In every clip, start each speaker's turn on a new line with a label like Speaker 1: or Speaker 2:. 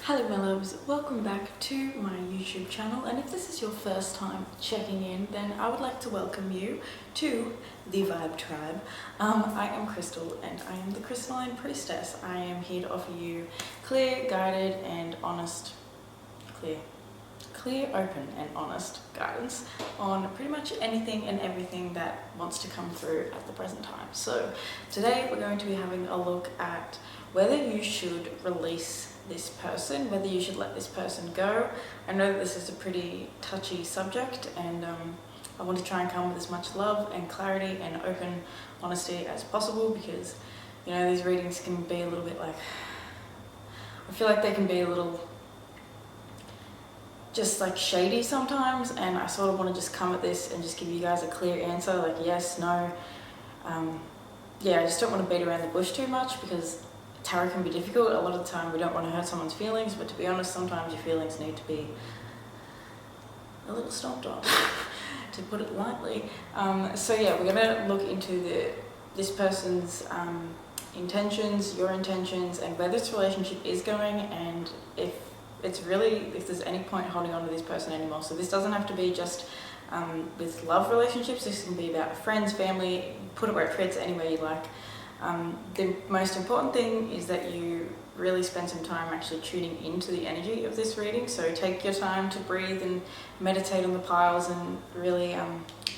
Speaker 1: Hello my loves, welcome back to my YouTube channel, and if this is your first time checking in, then I would like to welcome you to the Vibe Tribe. I am Crystal and I am the Crystalline Priestess. I am here to offer you clear, guided and honest, clear, open and honest guidance on pretty much anything and everything that wants to come through at the present time. So today we're going to be having a look at whether you should release this person, whether you should let this person go. I know that this is a pretty touchy subject, and I want to try and come with as much love and clarity and open honesty as possible, because you know these readings can be a little bit like, I feel like they can be a little just like shady sometimes, and I sort of want to just come at this and just give you guys a clear answer, like yes, no. Yeah, I just don't want to beat around the bush too much, because tarot can be difficult. A lot of the time we don't want to hurt someone's feelings, but to be honest, sometimes your feelings need to be a little stomped on, to put it lightly. So yeah, we're going to look into this person's intentions, your intentions, and where this relationship is going, and if there's any point holding on to this person anymore. So this doesn't have to be just with love relationships. This can be about friends, family, put it where it fits, anywhere you like. The most important thing is that you really spend some time actually tuning into the energy of this reading. So take your time to breathe and meditate on the piles, and really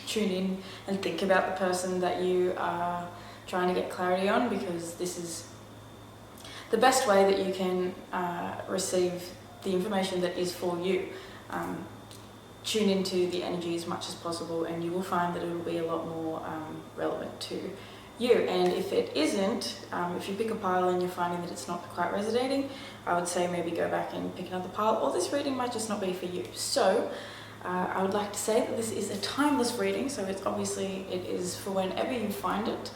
Speaker 1: tune in and think about the person that you are trying to get clarity on, because this is the best way that you can receive the information that is for you. Tune into the energy as much as possible, and you will find that it will be a lot more relevant to you. And if it isn't, if you pick a pile and you're finding that it's not quite resonating, I would say maybe go back and pick another pile, or this reading might just not be for you. So I would like to say that this is a timeless reading, so it is for whenever you find it.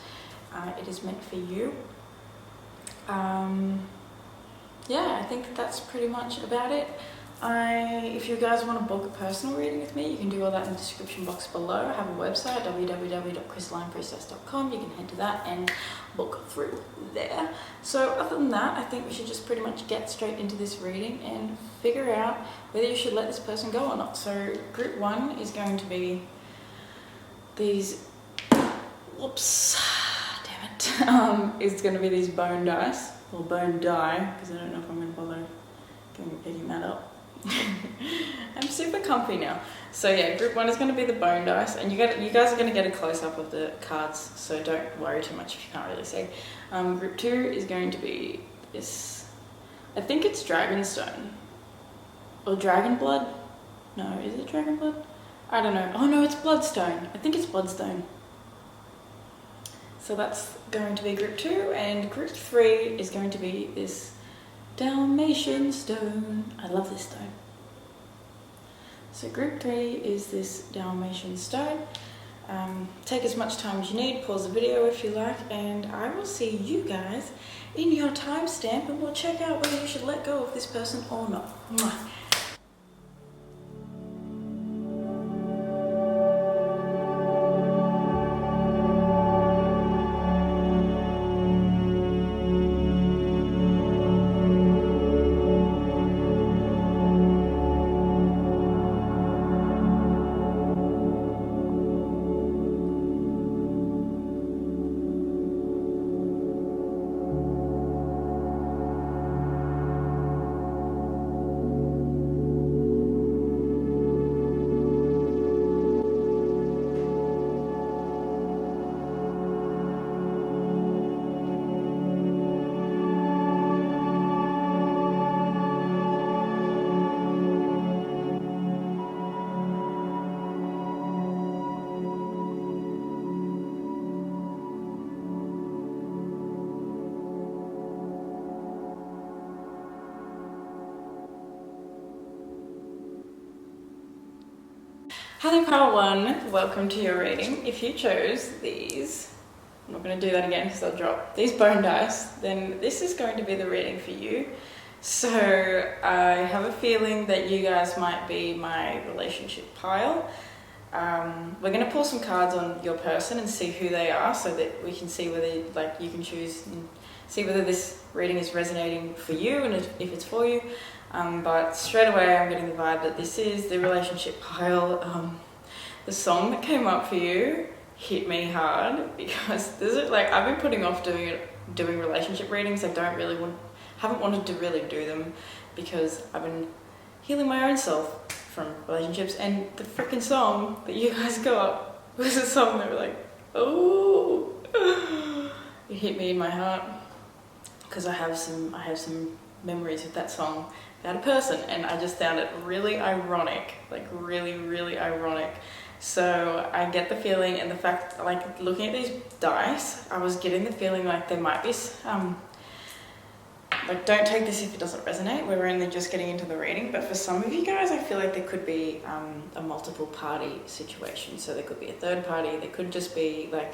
Speaker 1: It is meant for you. Yeah, I think that's pretty much about it. If you guys want to book a personal reading with me, you can do all that in the description box below. I have a website, www.crystallinepriestess.com. You can head to that and book through there. So other than that, I think we should just pretty much get straight into this reading and figure out whether you should let this person go or not. So group one is going to be these, whoops, damn it, it's going to be these bone dice, or bone die, because I don't know if I'm going to bother picking that up. I'm super comfy now. So yeah, group one is going to be the bone dice, and you guys are going to get a close-up of the cards, so don't worry too much if you can't really see. Group two is going to be this, I think it's Dragonstone, or Dragon Blood? No, is it Dragon Blood? I don't know. Oh no, it's Bloodstone. I think it's Bloodstone. So that's going to be group two, and group three is going to be this Dalmation stone. I love this stone. So group three is this Dalmation stone. Take as much time as you need, pause the video if you like, and I will see you guys in your timestamp, and we'll check out whether you should let go of this person or not. Mwah. Hello pile one, welcome to your reading. If you chose these, I'm not going to do that again because they'll drop, these bone dice, then this is going to be the reading for you. So I have a feeling that you guys might be my relationship pile. We're going to pull some cards on your person and see who they are, so that we can see whether you can choose see whether this reading is resonating for you and if it's for you. But straight away I'm getting the vibe that this is the relationship pile. The song that came up for you hit me hard because this is like, I've been putting off doing relationship readings. I haven't wanted to really do them because I've been healing my own self from relationships, and the freaking song that you guys got was a song that was like, oh, it hit me in my heart because I have some memories of that song about a person, and I just found it really ironic, like really ironic. So I get the feeling, and the fact, like looking at these dice, I was getting the feeling like there might be like, don't take this if it doesn't resonate. We're only just getting into the reading, but for some of you guys, I feel like there could be a multiple party situation. So there could be a third party. There could just be like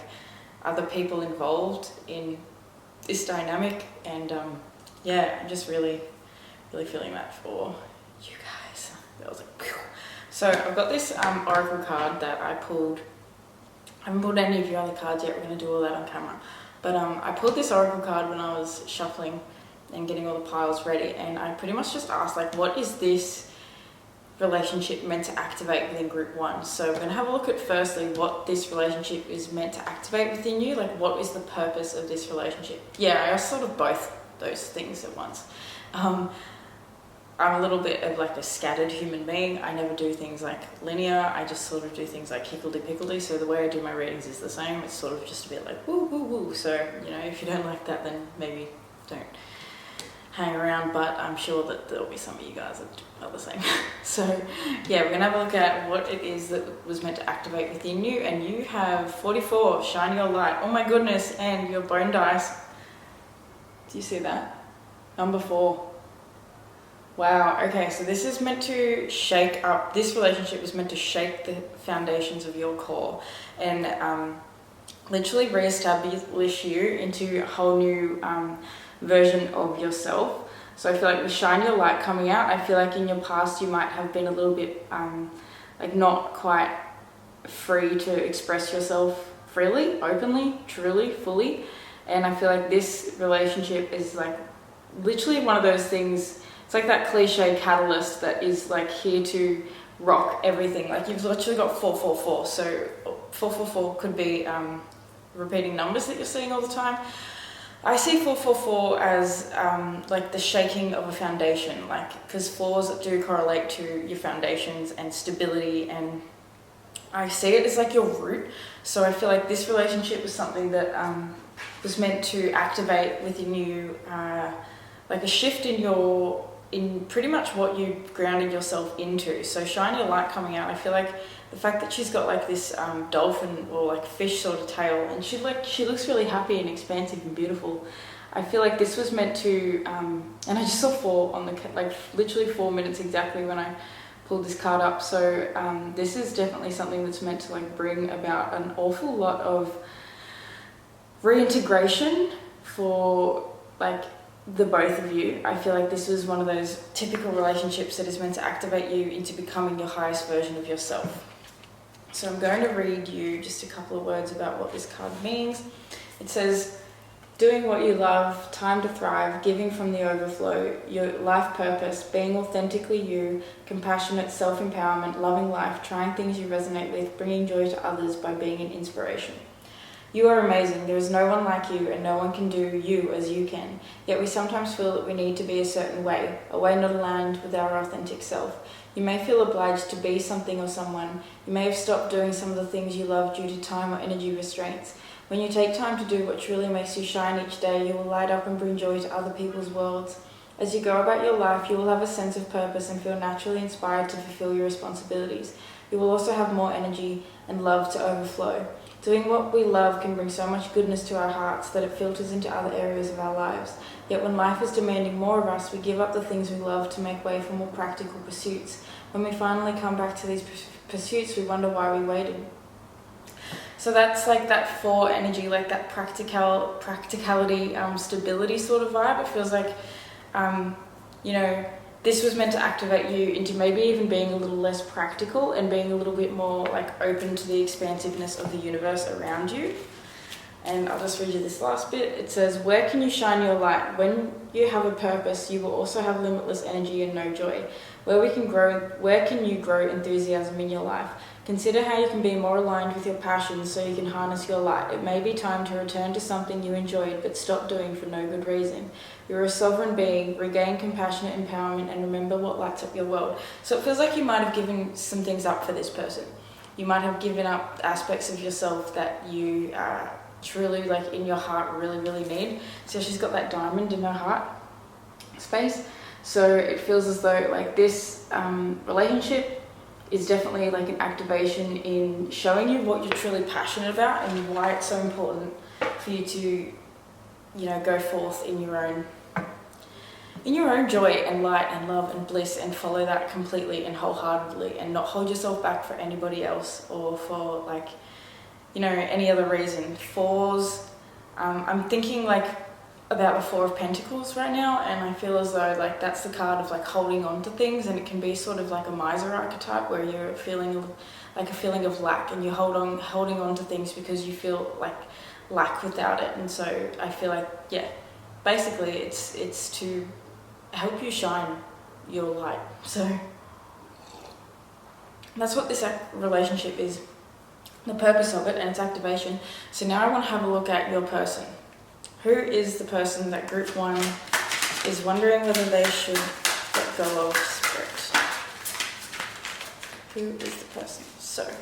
Speaker 1: other people involved in this dynamic, and yeah, I'm just really feeling that for you guys. That was like, phew. So I've got this oracle card that I pulled. I haven't pulled any of your other cards yet. We're going to do all that on camera. But I pulled this oracle card when I was shuffling and getting all the piles ready, and I pretty much just asked, like, what is this relationship meant to activate within group one? So we're going to have a look at firstly what this relationship is meant to activate within you, like what is the purpose of this relationship. Yeah, I asked sort of both those things at once. I'm a little bit of like a scattered human being. I never do things like linear. I just sort of do things like higgledy-pickledy. So the way I do my readings is the same. It's sort of just a bit like woo woo woo. So, you know, if you don't like that, then maybe don't hang around, but I'm sure that there'll be some of you guys that are the same. So yeah, we're gonna have a look at what it is that was meant to activate within you, and you have 44, shine your light. Oh my goodness, and your bone dice. Do you see that? Number 4. Wow, okay, so this is meant to shake up, this relationship was meant to shake the foundations of your core and literally re-establish you into a whole new version of yourself. So I feel like with shine your light coming out, I feel like in your past you might have been a little bit like not quite free to express yourself freely, openly, truly, fully. And I feel like this relationship is like literally one of those things. It's like that cliche catalyst that is like here to rock everything. Like you've literally got 444. So 444 could be repeating numbers that you're seeing all the time. I see 444 as like the shaking of a foundation, like because 4s do correlate to your foundations and stability, and I see it as like your root. So I feel like this relationship was something that was meant to activate within you like a shift in pretty much what you grounded yourself into. So shine your light coming out, I feel like the fact that she's got like this dolphin or like fish sort of tail, and she looks really happy and expansive and beautiful. I feel like this was meant to, and I just saw 4 on the, like literally 4 minutes exactly when I pulled this card up. So this is definitely something that's meant to like bring about an awful lot of reintegration for like the both of you. I feel like this was one of those typical relationships that is meant to activate you into becoming your highest version of yourself. So I'm going to read you just a couple of words about what this card means. It says, doing what you love, time to thrive, giving from the overflow, your life purpose, being authentically you, compassionate, self-empowerment, loving life, trying things you resonate with, bringing joy to others by being an inspiration. You are amazing. There is no one like you, and no one can do you as you can. Yet we sometimes feel that we need to be a certain way, a way not aligned with our authentic self. You may feel obliged to be something or someone. You may have stopped doing some of the things you love due to time or energy restraints. When you take time to do what truly makes you shine each day, you will light up and bring joy to other people's worlds. As you go about your life, you will have a sense of purpose and feel naturally inspired to fulfill your responsibilities. You will also have more energy and love to overflow. Doing what we love can bring so much goodness to our hearts that it filters into other areas of our lives. Yet when life is demanding more of us, we give up the things we love to make way for more practical pursuits. When we finally come back to these pursuits, we wonder why we waited. So that's like that 4 energy, like that practicality, stability sort of vibe. It feels like, you know, this was meant to activate you into maybe even being a little less practical and being a little bit more like open to the expansiveness of the universe around you. And I'll just read you this last bit. It says, where can you shine your light? When you have a purpose, you will also have limitless energy and no joy. Where can you grow enthusiasm in your life? Consider how you can be more aligned with your passions so you can harness your light. It may be time to return to something you enjoyed but stopped doing for no good reason. You're a sovereign being. Regain compassionate empowerment and remember what lights up your world. So it feels like you might have given some things up for this person. You might have given up aspects of yourself that you truly, like in your heart, really, really need. So she's got that diamond in her heart space. So it feels as though like this relationship is definitely like an activation in showing you what you're truly passionate about and why it's so important for you to, you know, go forth in your own joy and light and love and bliss and follow that completely and wholeheartedly and not hold yourself back for anybody else or for like, you know, any other reason. Fours, I'm thinking like about the Four of Pentacles right now, and I feel as though like that's the card of like holding on to things, and it can be sort of like a miser archetype where you're feeling like a feeling of lack and you're holding on to things because you feel like lack without it. And so I feel like, yeah, basically it's to help you shine your light. So that's what this relationship is, the purpose of it, and its activation. So now I want to have a look at your person. Who is the person that group 1 is wondering whether they should let go of spirit? Who is the person? So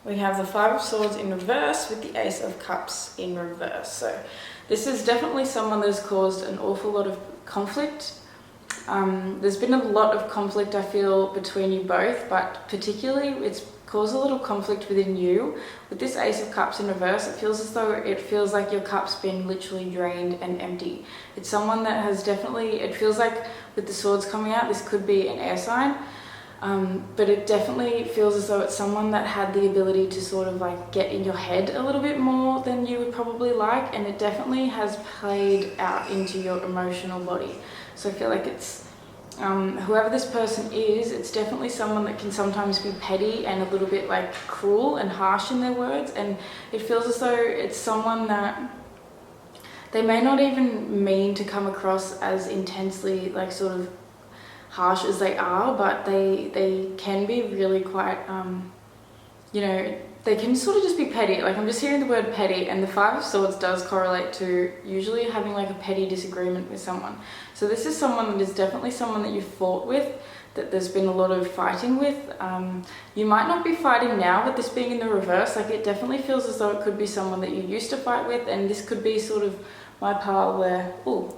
Speaker 1: we have the Five of Swords in reverse with the Ace of Cups in reverse. So this is definitely someone that has caused an awful lot of conflict. There's been a lot of conflict, I feel, between you both, but particularly it's caused a little conflict within you. With this Ace of Cups in reverse, it feels like your cup's been literally drained and empty. It's someone that has definitely, it feels like with the swords coming out, this could be an air sign, but it definitely feels as though it's someone that had the ability to sort of like get in your head a little bit more than you would probably like, and it definitely has played out into your emotional body. So I feel like it's whoever this person is, it's definitely someone that can sometimes be petty and a little bit like cruel and harsh in their words, and it feels as though it's someone that they may not even mean to come across as intensely like sort of harsh as they are, but they can be really quite you know, they can sort of just be petty. Like I'm just hearing the word petty, and the Five of Swords does correlate to usually having like a petty disagreement with someone. So this is someone that is definitely someone that you've fought with, that there's been a lot of fighting with. You might not be fighting now with this being in the reverse. Like it definitely feels as though it could be someone that you used to fight with, and this could be sort of my pile where, oh,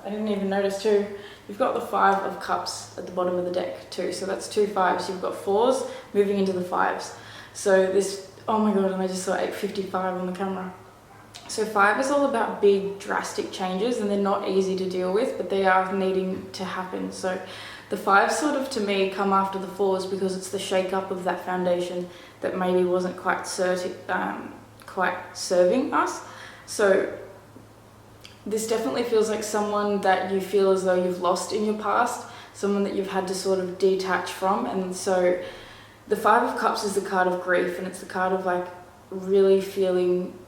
Speaker 1: I didn't even notice too. You've got the Five of Cups at the bottom of the deck too. So that's 2 5s. You've got 4s moving into the 5s. So this, oh my God, and I just saw 855 on the camera. So 5 is all about big drastic changes, and they're not easy to deal with, but they are needing to happen. So the 5s sort of to me come after the 4s because it's the shake up of that foundation that maybe wasn't quite serving us. So this definitely feels like someone that you feel as though you've lost in your past, someone that you've had to sort of detach from. And so the Five of Cups is the card of grief, and it's the card of like really feeling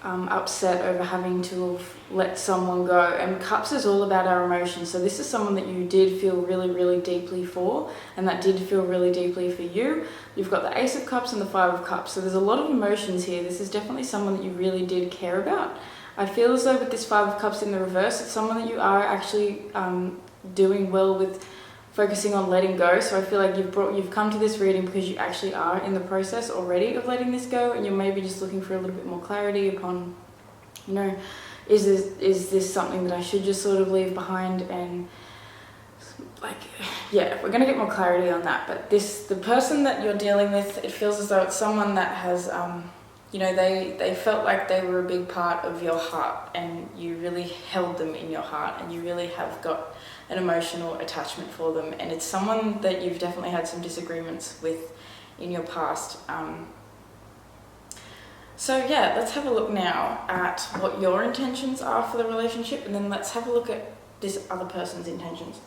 Speaker 1: upset over having to have let someone go. And Cups is all about our emotions. So this is someone that you did feel really, really deeply for, and that did feel really deeply for you. You've got the Ace of Cups and the Five of Cups. So there's a lot of emotions here. This is definitely someone that you really did care about. I feel as though with this Five of Cups in the reverse, it's someone that you are actually doing well with focusing on letting go. So I feel like you've come to this reading because you actually are in the process already of letting this go, and you're maybe just looking for a little bit more clarity upon, you know, is this something that I should just sort of leave behind? And like, yeah, we're gonna get more clarity on that. But the person that you're dealing with, it feels as though it's someone that has you know, they felt like they were a big part of your heart, and you really held them in your heart, and you really have got an emotional attachment for them. And it's someone that you've definitely had some disagreements with in your past. So yeah, let's have a look now at what your intentions are for the relationship, and then let's have a look at this other person's intentions.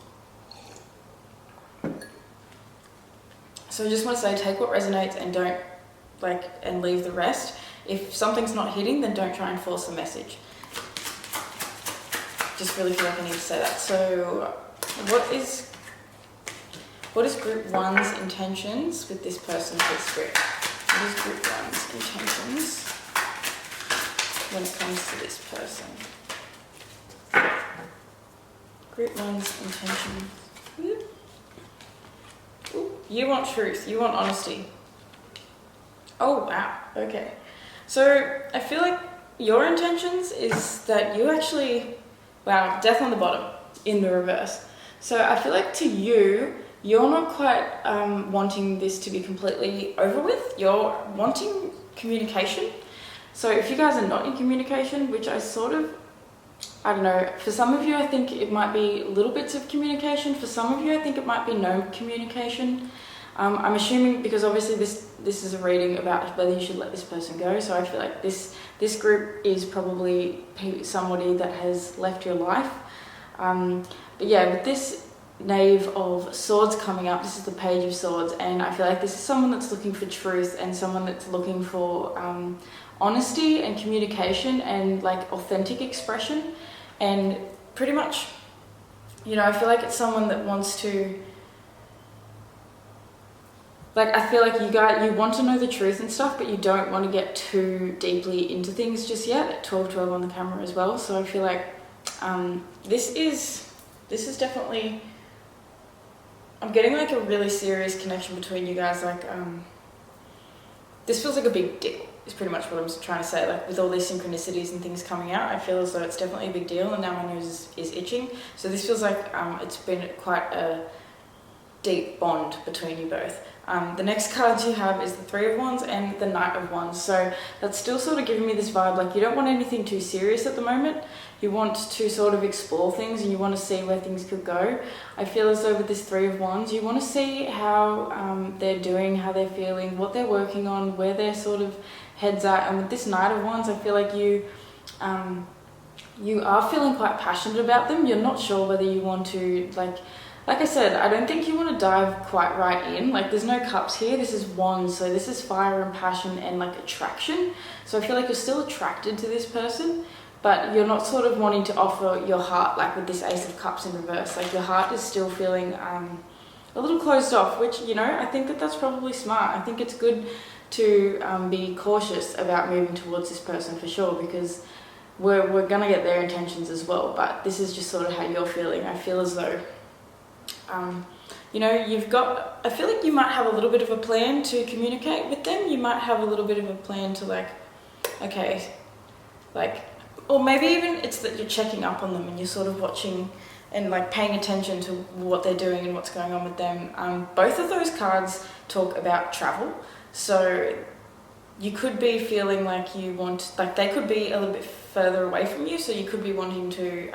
Speaker 1: So I just want to say, take what resonates and don't and leave the rest. If something's not hitting, then don't try and force the message. Just really feel like I need to say that. So what is group 1's intentions with this person's script? What is group 1's intentions when it comes to this person? Group 1's intentions. Ooh, you want truth, you want honesty. Oh wow, okay. So I feel like your intentions is that you actually, wow, death on the bottom in the reverse. So I feel like to you, you're not quite wanting this to be completely over with. You're wanting communication. So if you guys are not in communication, which I don't know, for some of you I think it might be little bits of communication. For some of you I think it might be no communication. I'm assuming, because obviously this is a reading about whether you should let this person go, so I feel like this group is probably somebody that has left your life. But yeah, with this Knave of Swords coming up, this is the Page of Swords, and I feel like this is someone that's looking for truth and someone that's looking for honesty and communication and like authentic expression, and pretty much, you know, I feel like it's someone that wants to, like, I feel like you want to know the truth and stuff, but you don't want to get too deeply into things just yet. 12 on the camera as well. So I feel like this is definitely, I'm getting like a really serious connection between you guys. Like this feels like a big deal is pretty much what I'm trying to say. Like with all these synchronicities and things coming out, I feel as though it's definitely a big deal, and now my nose is itching. So this feels like it's been quite a deep bond between you both. The next cards you have is the Three of Wands and the Knight of Wands. So that's still sort of giving me this vibe, like you don't want anything too serious at the moment. You want to sort of explore things and you want to see where things could go. I feel as though with this Three of Wands, you want to see how they're doing, how they're feeling, what they're working on, where their sort of heads at. And with this Knight of Wands, I feel like you are feeling quite passionate about them. You're not sure whether you want to, like I said, I don't think you want to dive quite right in. Like there's no cups here, this is wands, so this is fire and passion and like attraction. So I feel like you're still attracted to this person, but you're not sort of wanting to offer your heart, like with this Ace of Cups in reverse. Like your heart is still feeling a little closed off, which, you know, I think that's probably smart. I think it's good to be cautious about moving towards this person for sure, because we're gonna get their intentions as well, but this is just sort of how you're feeling. I feel as though you know, I feel like you might have a little bit of a plan to communicate with them. You might have a little bit of a plan to or maybe even it's that you're checking up on them and you're sort of watching and like paying attention to what they're doing and what's going on with them. Both of those cards talk about travel. So you could be feeling like they could be a little bit further away from you, so you could be wanting to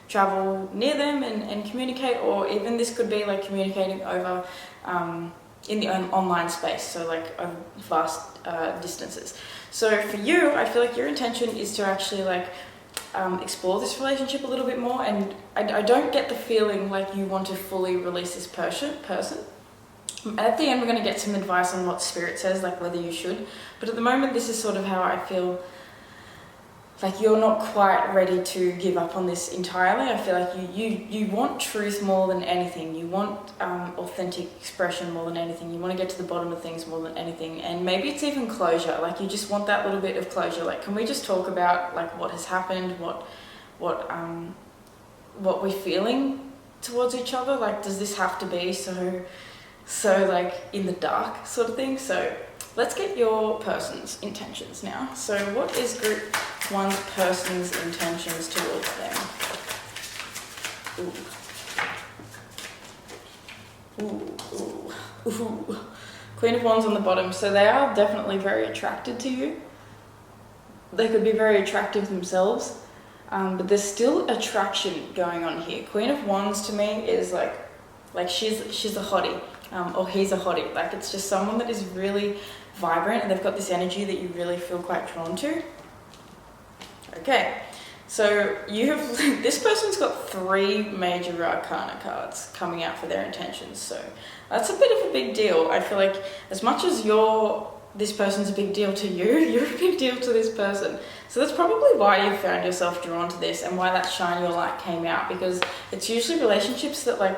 Speaker 1: travel near them and communicate, or even this could be like communicating over in the online space, so like over vast distances. So for you, I feel like your intention is to actually explore this relationship a little bit more, and I don't get the feeling like you want to fully release this person. At the end, we're going to get some advice on what Spirit says, like whether you should. But at the moment, this is sort of how I feel. Like you're not quite ready to give up on this entirely. I feel like you want truth more than anything. You want authentic expression more than anything. You want to get to the bottom of things more than anything. And maybe it's even closure. Like you just want that little bit of closure. Like, can we just talk about like what has happened, what we're feeling towards each other? Like, does this have to be so like in the dark sort of thing? So let's get your person's intentions now. So what is group 1's person's intentions towards them? Ooh. Queen of Wands on the bottom. So they are definitely very attracted to you. They could be very attractive themselves, but there's still attraction going on here. Queen of Wands to me is like she's a hottie. Or he's a hottie. Like it's just someone that is really vibrant and they've got this energy that you really feel quite drawn to. Okay, so this person's got 3 major arcana cards coming out for their intentions. So that's a bit of a big deal. I feel like as much as you're this person's a big deal to you, you're a big deal to this person. So that's probably why you found yourself drawn to this, and why that shine your light came out, because it's usually relationships that like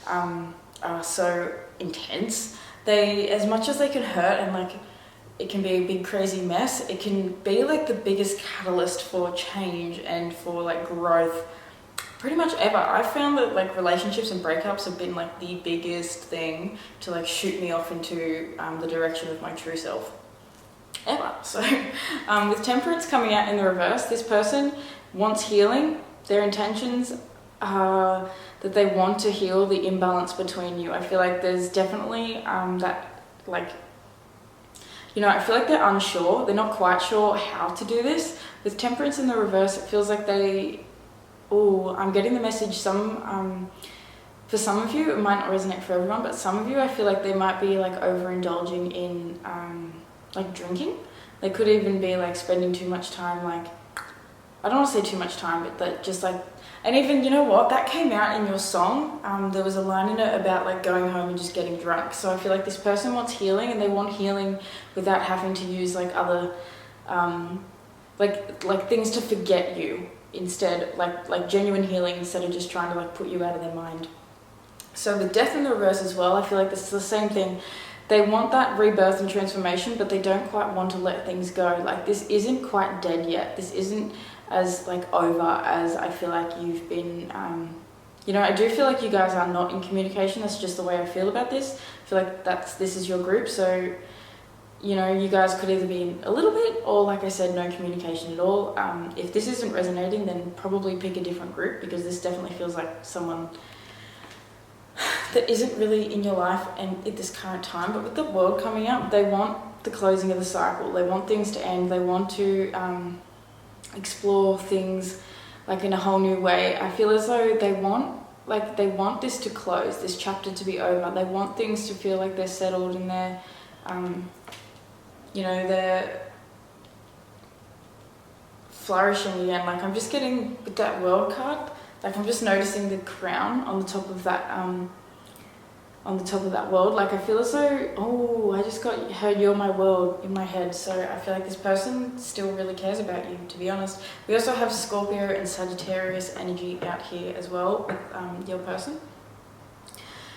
Speaker 1: are so intense. They, as much as they can hurt and like it can be a big crazy mess, it can be like the biggest catalyst for change and for like growth pretty much ever. I've found that like relationships and breakups have been like the biggest thing to like shoot me off into the direction of my true self ever. So with Temperance coming out in the reverse, this person wants healing. Their intentions are that they want to heal the imbalance between you. I feel like there's definitely that like, you know, I feel like they're unsure. They're not quite sure how to do this. With Temperance in the reverse, it feels like they, oh, I'm getting the message, for some of you, it might not resonate for everyone, but some of you, I feel like they might be like overindulging in like drinking. They could even be like spending too much time, like, I don't want to say too much time, but that just like, and even, you know what, that came out in your song. There was a line in it about like going home and just getting drunk. So I feel like this person wants healing, and they want healing without having to use like other, like things to forget you instead, like genuine healing instead of just trying to like put you out of their mind. So with Death in the reverse as well, I feel like this is the same thing. They want that rebirth and transformation, but they don't quite want to let things go. Like this isn't quite dead yet. This isn't as like over as I feel like you've been, you know, I do feel like you guys are not in communication. That's just the way I feel about this. I feel like this is your group. So, you know, you guys could either be in a little bit or, like I said, no communication at all. If this isn't resonating, then probably pick a different group, because this definitely feels like someone that isn't really in your life and at this current time. But with the World coming up, they want the closing of the cycle. They want things to end. They want to explore things like in a whole new way. I feel as though they want this to close, this chapter to be over. They want things to feel like they're settled and they're, you know, they're flourishing again. Like I'm just getting with that World card, like I'm just noticing the crown on the top of that world. Like I feel as though, oh, I just heard "You're my world" in my head. So I feel like this person still really cares about you, to be honest. We also have Scorpio and Sagittarius energy out here as well with your person.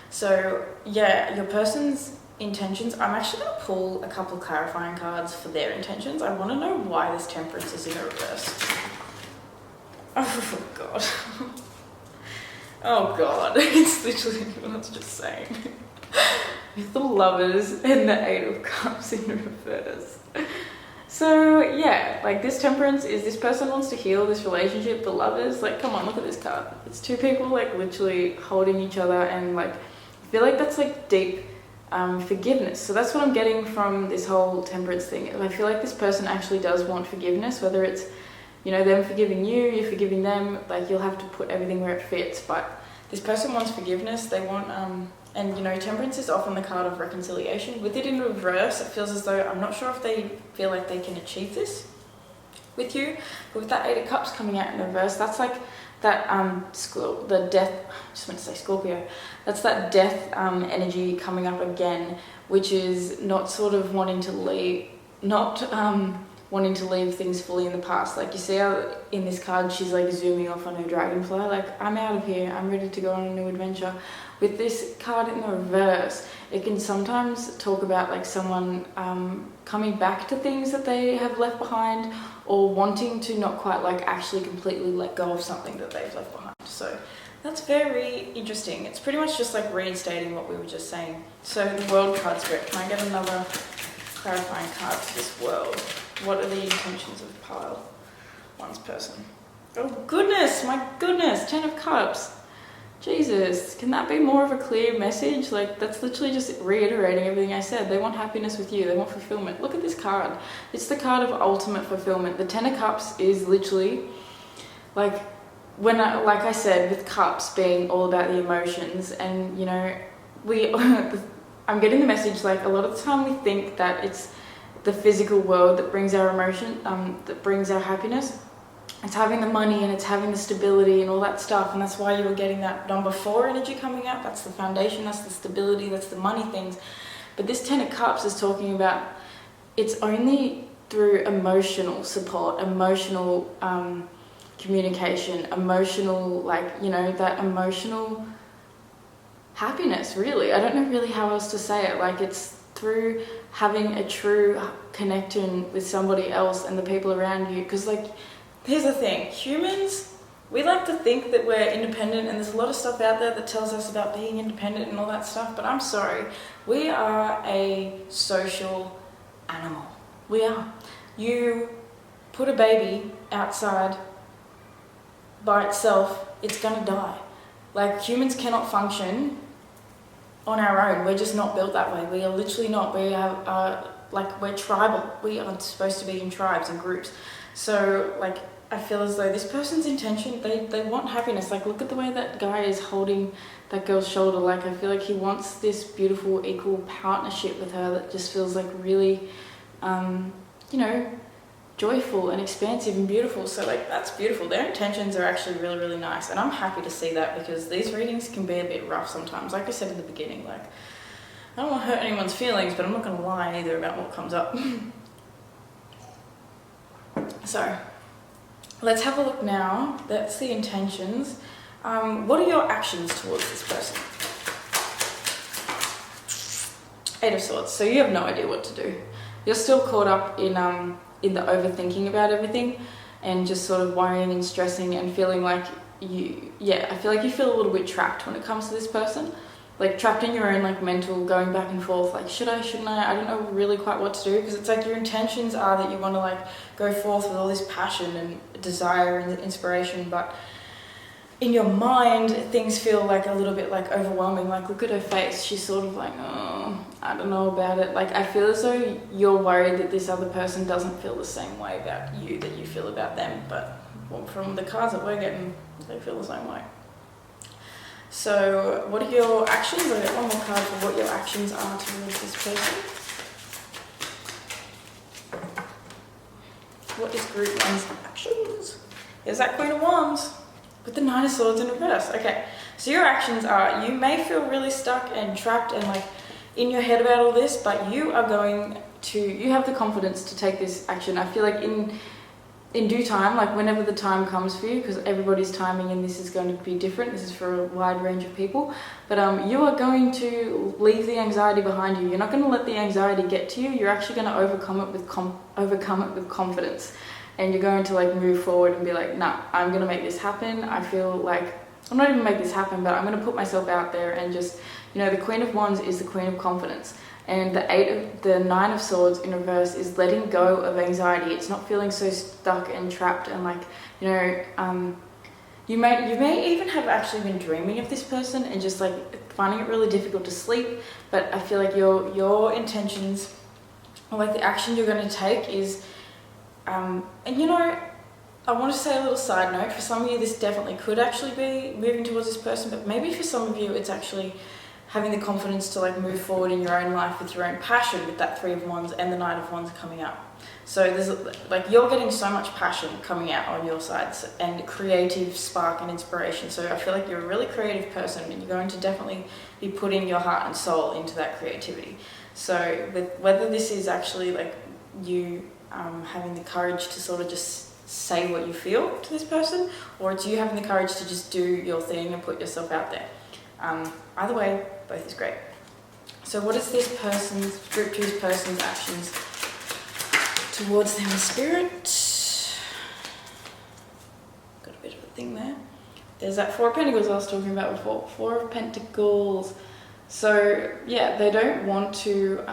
Speaker 1: So yeah, your person's intentions. I'm actually going to pull a couple clarifying cards for their intentions. I want to know why this Temperance is in the reverse. Oh god. Oh god, it's literally what I was just saying. With the Lovers and the Eight of Cups in reverse. So yeah, like this Temperance is, this person wants to heal this relationship. The Lovers, like come on, look at this card. It's two people like literally holding each other, and like I feel like that's like deep forgiveness. So that's what I'm getting from this whole Temperance thing. I feel like this person actually does want forgiveness, whether it's, you know, them forgiving you, you forgiving them. Like you'll have to put everything where it fits, but this person wants forgiveness. They want and you know, Temperance is often the card of reconciliation. With it in reverse, it feels as though, I'm not sure if they feel like they can achieve this with you, but with that Eight of Cups coming out in reverse, that's like that the death, I just meant to say Scorpio, that's that death energy coming up again, which is not sort of wanting to leave, wanting to leave things fully in the past. Like you see how in this card she's like zooming off on her dragonfly, like I'm out of here, I'm ready to go on a new adventure. With this card in the reverse, it can sometimes talk about like someone coming back to things that they have left behind, or wanting to not quite like actually completely let go of something that they've left behind. So that's very interesting. It's pretty much just like reinstating what we were just saying. So the World card script, can I get another clarifying card for this World? What are the intentions of pile one's person? Oh goodness, my goodness, 10 of Cups. Jesus, can that be more of a clear message? Like that's literally just reiterating everything I said. They want happiness with you, they want fulfillment. Look at this card. It's the card of ultimate fulfillment. The 10 of Cups is literally like, when like I said, with Cups being all about the emotions, and you know, I'm getting the message like a lot of the time we think that it's the physical world that brings our emotion, that brings our happiness. It's having the money and it's having the stability and all that stuff, and that's why you were getting that number 4 energy coming out. That's the foundation, that's the stability, that's the money things. But this 10 of Cups is talking about it's only through emotional support, emotional communication, emotional, like, you know, that emotional happiness, really. I don't know really how else to say it. Like, it's through having a true connection with somebody else and the people around you. Because, like, here's the thing, humans, we like to think that we're independent, and there's a lot of stuff out there that tells us about being independent and all that stuff, but I'm sorry, we are a social animal. We are. You put a baby outside by itself, it's gonna die. Like, humans cannot function on our own. We're just not built that way. We are literally not. We have, like, we're tribal. We are supposed to be in tribes and groups. So, like, I feel as though this person's intention, they want happiness. Like, look at the way that guy is holding that girl's shoulder. Like, I feel like he wants this beautiful, equal partnership with her that just feels like really, you know, joyful and expansive and beautiful. So, like, that's beautiful. Their intentions are actually really, really nice, and I'm happy to see that, because these readings can be a bit rough sometimes. Like I said in the beginning, like, I don't want to hurt anyone's feelings, but I'm not going to lie either about what comes up. So, let's have a look now. That's the intentions. What are your actions towards this person? 8 of Swords. So you have no idea what to do. You're still caught up in the overthinking about everything, and just sort of worrying and stressing and feeling like I feel like you feel a little bit trapped when it comes to this person. Like, trapped in your own, like, mental going back and forth, like, should I, shouldn't I don't know really quite what to do, because it's like your intentions are that you want to, like, go forth with all this passion and desire and inspiration, but in your mind things feel like a little bit like overwhelming. Like, look at her face, she's sort of like, oh, I don't know about it. Like, I feel as though you're worried that this other person doesn't feel the same way about you that you feel about them, but from the cards that we're getting, they feel the same way. So, what are your actions? I got one more card for what your actions are towards this person. What is group 1's actions? There's that Queen of Wands with the 9 of Swords in reverse. Okay, so your actions are, you may feel really stuck and trapped and, like, in your head about all this, but you are going to, you have the confidence to take this action. I feel like in due time, like, whenever the time comes for you, because everybody's timing in this is going to be different. This is for a wide range of people, but you are going to leave the anxiety behind you. You're not going to let the anxiety get to you. You're actually going to overcome it with confidence, and you're going to, like, move forward and be like, nah, I'm going to make this happen. I feel like I'm not even make this happen, but I'm going to put myself out there and just, you know, the Queen of Wands is the Queen of Confidence. And the 9 of Swords in reverse is letting go of anxiety. It's not feeling so stuck and trapped and, like, you know, you may even have actually been dreaming of this person and just, like, finding it really difficult to sleep. But I feel like your intentions, or, like, the action you're going to take is, and, you know, I want to say a little side note. For some of you, this definitely could actually be moving towards this person, but maybe for some of you, it's actually having the confidence to, like, move forward in your own life with your own passion, with that 3 of Wands and the 9 of Wands coming up. So there's, like, you're getting so much passion coming out on your sides and creative spark and inspiration. So I feel like you're a really creative person, and you're going to definitely be putting your heart and soul into that creativity. So with whether this is actually, like, you having the courage to sort of just say what you feel to this person, or it's you having the courage to just do your thing and put yourself out there. Either way, both is great. So what is this person's, group 2's person's actions towards them in spirit? Got a bit of a thing there. There's that 4 of Pentacles I was talking about before. 4 of Pentacles. So yeah, they don't want to,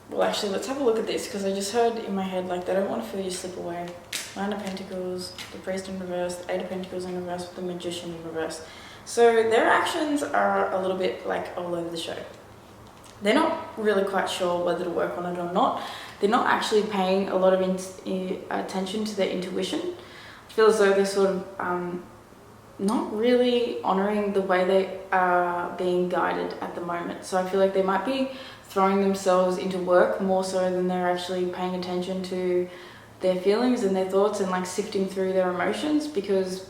Speaker 1: well, actually, let's have a look at this, because I just heard in my head, like, they don't want to feel you slip away. 9 of Pentacles, the Priest in reverse, the 8 of Pentacles in reverse with the Magician in reverse. So their actions are a little bit, like, all over the show. They're not really quite sure whether to work on it or not. They're not actually paying a lot of attention to their intuition. I feel as though they're sort of not really honouring the way they are being guided at the moment. So I feel like they might be throwing themselves into work more so than they're actually paying attention to their feelings and their thoughts and, like, sifting through their emotions, because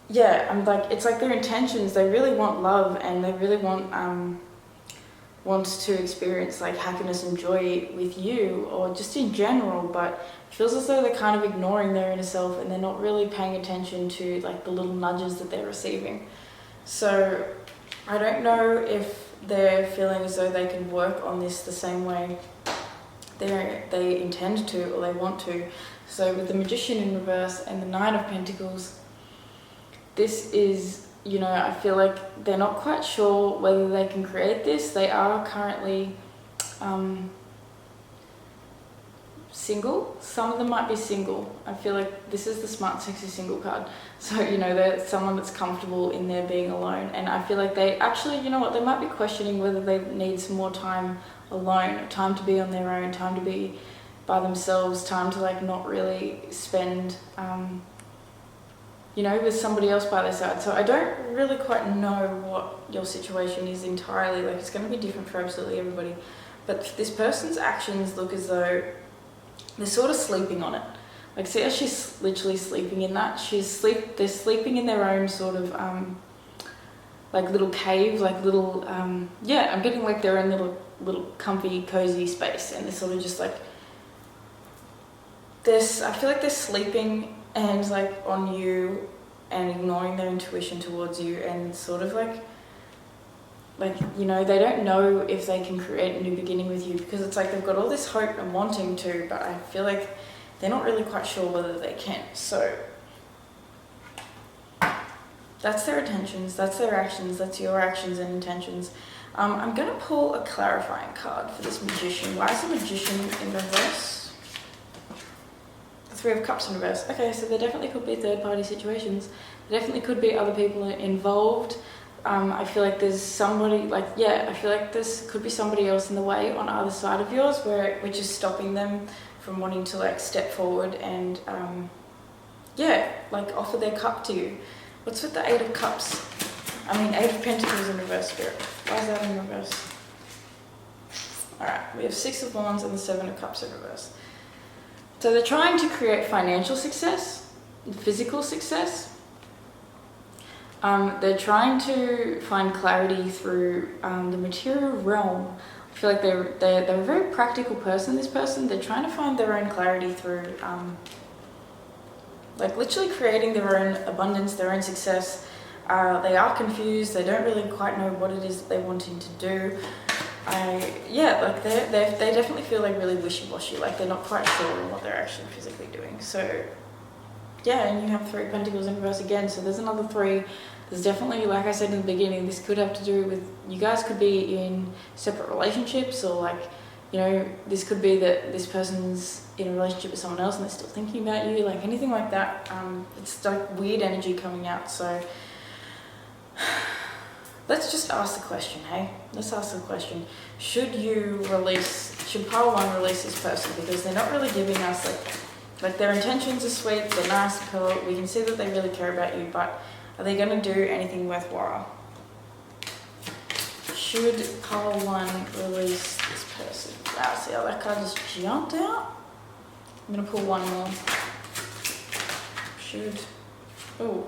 Speaker 1: yeah, I'm like, it's like their intentions, they really want love and they really want wants to experience like happiness and joy with you or just in general, but it feels as though they're kind of ignoring their inner self and they're not really paying attention to like the little nudges that they're receiving. So I don't know if they're feeling as though they can work on this the same way they intend to or they want to. So with the Magician in reverse and the Nine of Pentacles, this is, you know, I feel like they're not quite sure whether they can create this. They are currently single. Some of them might be single. I feel like this is the smart, sexy single card. So, you know, they're someone that's comfortable in their being alone. And I feel like they actually, you know what, they might be questioning whether they need some more time alone, time to be on their own, time to be by themselves, time to like not really spend, you know, with somebody else by their side. So I don't really quite know what your situation is entirely. Like, it's going to be different for absolutely everybody. But this person's actions look as though they're sort of sleeping on it. Like, see how she's literally sleeping in that? They're sleeping in their own sort of, like little cave, like little, yeah, I'm getting like their own little comfy, cozy space. And they're sort of just like, I feel like they're sleeping and like on you and ignoring their intuition towards you and sort of like, you know, they don't know if they can create a new beginning with you because it's like they've got all this hope and wanting to, but I feel like they're not really quite sure whether they can. So that's their intentions, that's their actions, that's your actions and intentions. I'm going to pull a clarifying card for this Magician. Why is the Magician in reverse? The Three of Cups in reverse. Okay, so there definitely could be third-party situations. There definitely could be other people involved. I feel like there's somebody, like, yeah, I feel like this could be somebody else in the way on either side of yours which is stopping them from wanting to, like, step forward and, yeah, like, offer their cup to you. What's with the Eight of Cups? Eight of Pentacles in reverse, Spirit. Why is that in reverse? Alright, we have Six of Wands and the Seven of Cups in reverse. So they're trying to create financial success, physical success. They're trying to find clarity through the material realm. I feel like they're a very practical person, this person. They're trying to find their own clarity through, like literally creating their own abundance, their own success. They are confused. They don't really quite know what it is that they're wanting to do. Yeah, like they definitely feel like really wishy-washy. Like they're not quite sure on what they're actually physically doing. So yeah, and you have Three Pentacles in reverse again. So there's another three. There's definitely, like I said in the beginning, this could have to do with, you guys could be in separate relationships, or like, you know, this could be that this person's in a relationship with someone else and they're still thinking about you, like anything like that. It's like weird energy coming out. So let's just ask the question, hey? Let's ask the question. Should pile one release this person? Because they're not really giving us like their intentions are sweet, they're nice, we can see that they really care about you, but are they going to do anything worthwhile? Should pile one release this person? Wow, see how that card just jumped out? I'm going to pull one more. Oh,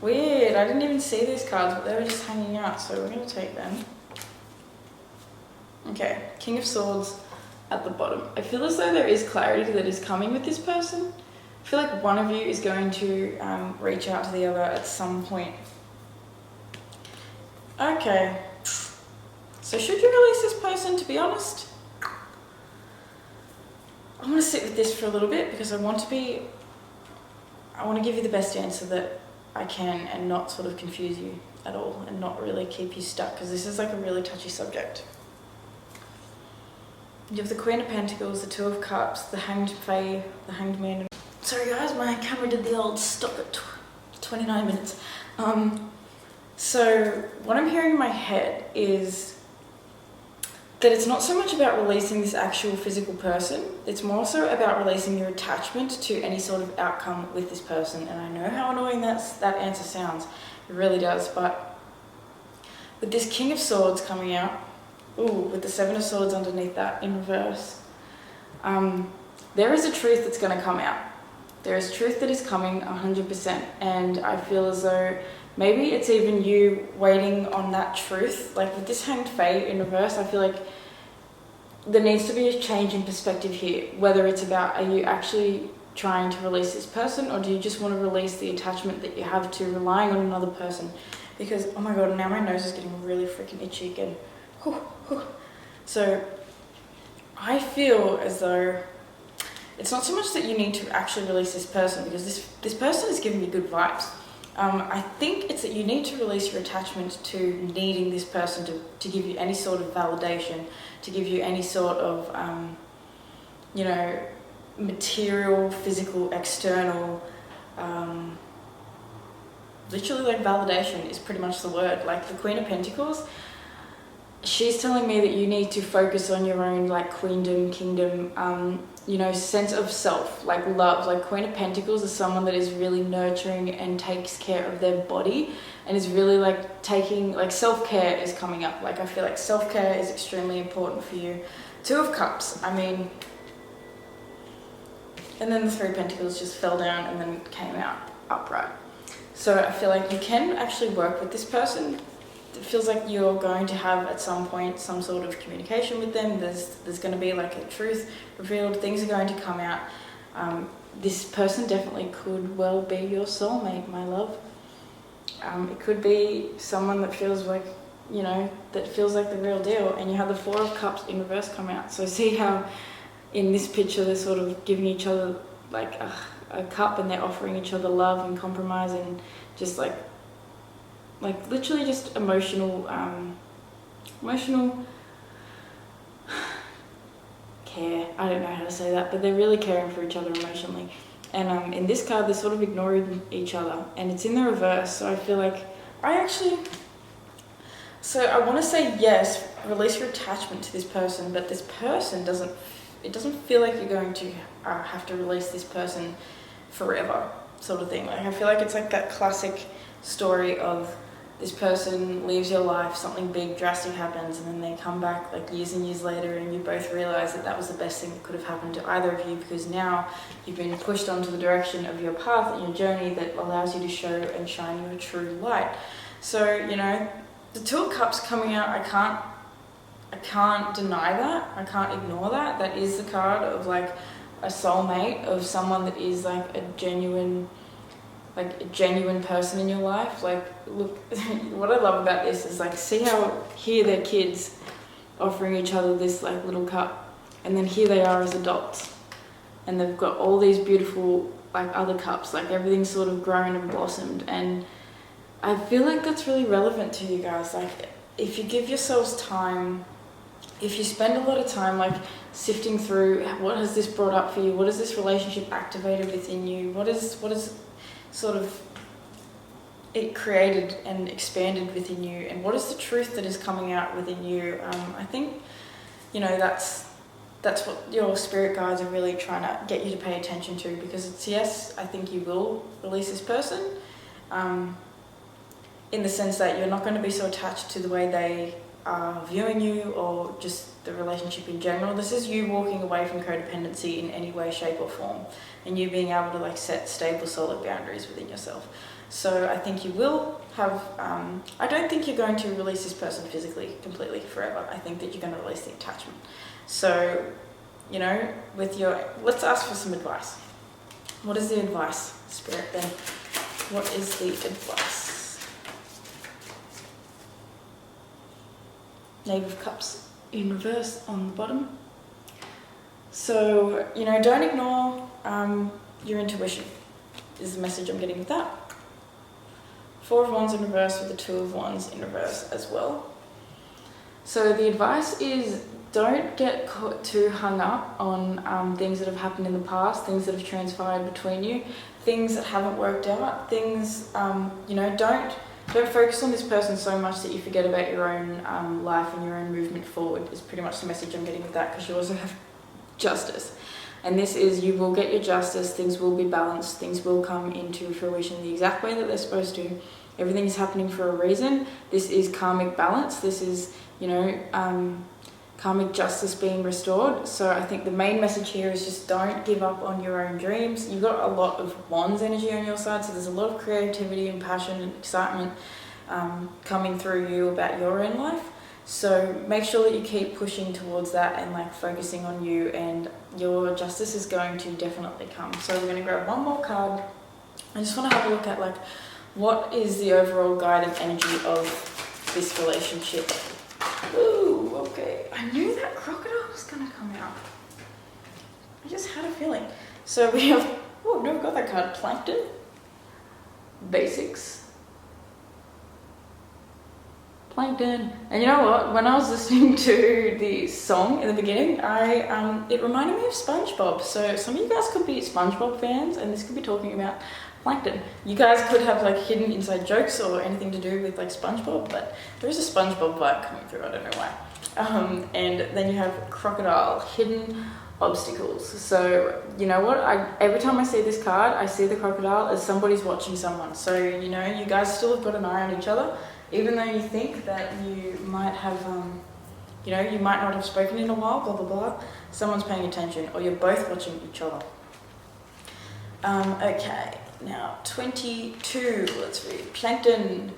Speaker 1: weird. I didn't even see these cards, but they were just hanging out, so we're going to take them. Okay, King of Swords at the bottom. I feel as though there is clarity that is coming with this person. I feel like one of you is going to reach out to the other at some point. Okay. So should you release this person, to be honest? I'm going to sit with this for a little bit because I want to give you the best answer that I can and not sort of confuse you at all and not really keep you stuck, because this is like a really touchy subject. You have the Queen of Pentacles, the Two of Cups, the Hanged Fae, the Hanged Man. Sorry guys, my camera did the old stop at 29 minutes. So what I'm hearing in my head is that it's not so much about releasing this actual physical person, it's more so about releasing your attachment to any sort of outcome with this person. And I know how annoying that answer sounds, it really does, but with this King of Swords coming out, with the Seven of Swords underneath that in reverse, there is a truth that's going to come out. There is truth that is coming 100%, and I feel as though maybe it's even you waiting on that truth. Like with this Hanged Fate in reverse, I feel like there needs to be a change in perspective here, whether it's about, are you actually trying to release this person, or do you just want to release the attachment that you have to relying on another person? Because, oh my god, now my nose is getting really freaking itchy again. So I feel as though it's not so much that you need to actually release this person, because this person is giving you good vibes. I think it's that you need to release your attachment to needing this person to give you any sort of validation, to give you any sort of, you know, material, physical, external, literally like validation is pretty much the word. Like the Queen of Pentacles, she's telling me that you need to focus on your own like queendom, kingdom, you know, sense of self, like love. Like Queen of Pentacles is someone that is really nurturing and takes care of their body and is really like taking, like self-care is coming up. Like I feel like self-care is extremely important for you. Two of Cups, I mean, and then the Three of Pentacles just fell down and then came out upright. So I feel like you can actually work with this person. It feels like you're going to have at some point some sort of communication with them. There's going to be like a truth revealed. Things are going to come out. This person definitely could well be your soulmate, my love. It could be someone that feels like, you know, that feels like the real deal. And you have the Four of Cups in reverse come out. So see how in this picture they're sort of giving each other like a cup, and they're offering each other love and compromise and just like literally just emotional care. I don't know how to say that, but they're really caring for each other emotionally. And in this card, they're sort of ignoring each other, and it's in the reverse. So I feel like I want to say yes, release your attachment to this person, but this person doesn't feel like you're going to have to release this person forever, sort of thing. Like I feel like it's like that classic story of this person leaves your life, something big, drastic happens, and then they come back like years and years later, and you both realize that that was the best thing that could have happened to either of you, because now you've been pushed onto the direction of your path and your journey that allows you to show and shine your true light. So, you know, the Two of Cups coming out, I can't deny that. I can't ignore that. That is the card of like a soulmate, of someone that is like a genuine person in your life. Like, look, what I love about this is like, see how here they're kids offering each other this like little cup, and then here they are as adults, and they've got all these beautiful like other cups, like everything's sort of grown and blossomed. And I feel like that's really relevant to you guys. Like if you give yourselves time, if you spend a lot of time like sifting through what has this brought up for you, what has this relationship activated within you, what is sort of it created and expanded within you, and what is the truth that is coming out within you, I think, you know, that's what your spirit guides are really trying to get you to pay attention to, because it's, yes, I think you will release this person, in the sense that you're not going to be so attached to the way they are viewing you or just the relationship in general. This is you walking away from codependency in any way, shape or form, and you being able to like set stable, solid boundaries within yourself. So I think you will have, I don't think you're going to release this person physically, completely, forever. I think that you're going to release the attachment. So, you know, let's ask for some advice. What is the advice, Spirit, then? What is the advice? Knave of Cups in reverse on the bottom. So, you know, don't ignore your intuition is the message I'm getting with that. Four of Wands in reverse with the Two of Wands in reverse as well. So the advice is, don't get too hung up on things that have happened in the past, things that have transpired between you, things that haven't worked out, things, you know, don't focus on this person so much that you forget about your own life and your own movement forward is pretty much the message I'm getting with that, because you also have justice. And this is, you will get your justice, things will be balanced, things will come into fruition the exact way that they're supposed to. Everything is happening for a reason. This is karmic balance. This is, you know, karmic justice being restored. So I think the main message here is just don't give up on your own dreams. You've got a lot of Wands energy on your side, so there's a lot of creativity and passion and excitement coming through you about your own life. So make sure that you keep pushing towards that and like focusing on you, and your justice is going to definitely come. So we're going to grab one more card. I just want to have a look at like what is the overall guiding energy of this relationship. Ooh, okay. I knew that crocodile was going to come out. I just had a feeling. So we have, oh, I've never got that card. Plankton. Basics. Plankton. And you know what? When I was listening to the song in the beginning, it reminded me of SpongeBob. So some of you guys could be SpongeBob fans, and this could be talking about plankton. You guys could have like hidden inside jokes or anything to do with like SpongeBob, but there is a SpongeBob vibe coming through. I don't know why. And then you have crocodile, hidden obstacles. So you know what? Every time I see this card, I see the crocodile as somebody's watching someone. So you know, you guys still have got an eye on each other. Even though you think that you might have, you know, you might not have spoken in a while, blah, blah, blah, someone's paying attention, or you're both watching each other. Okay, now 22, let's read. Plankton.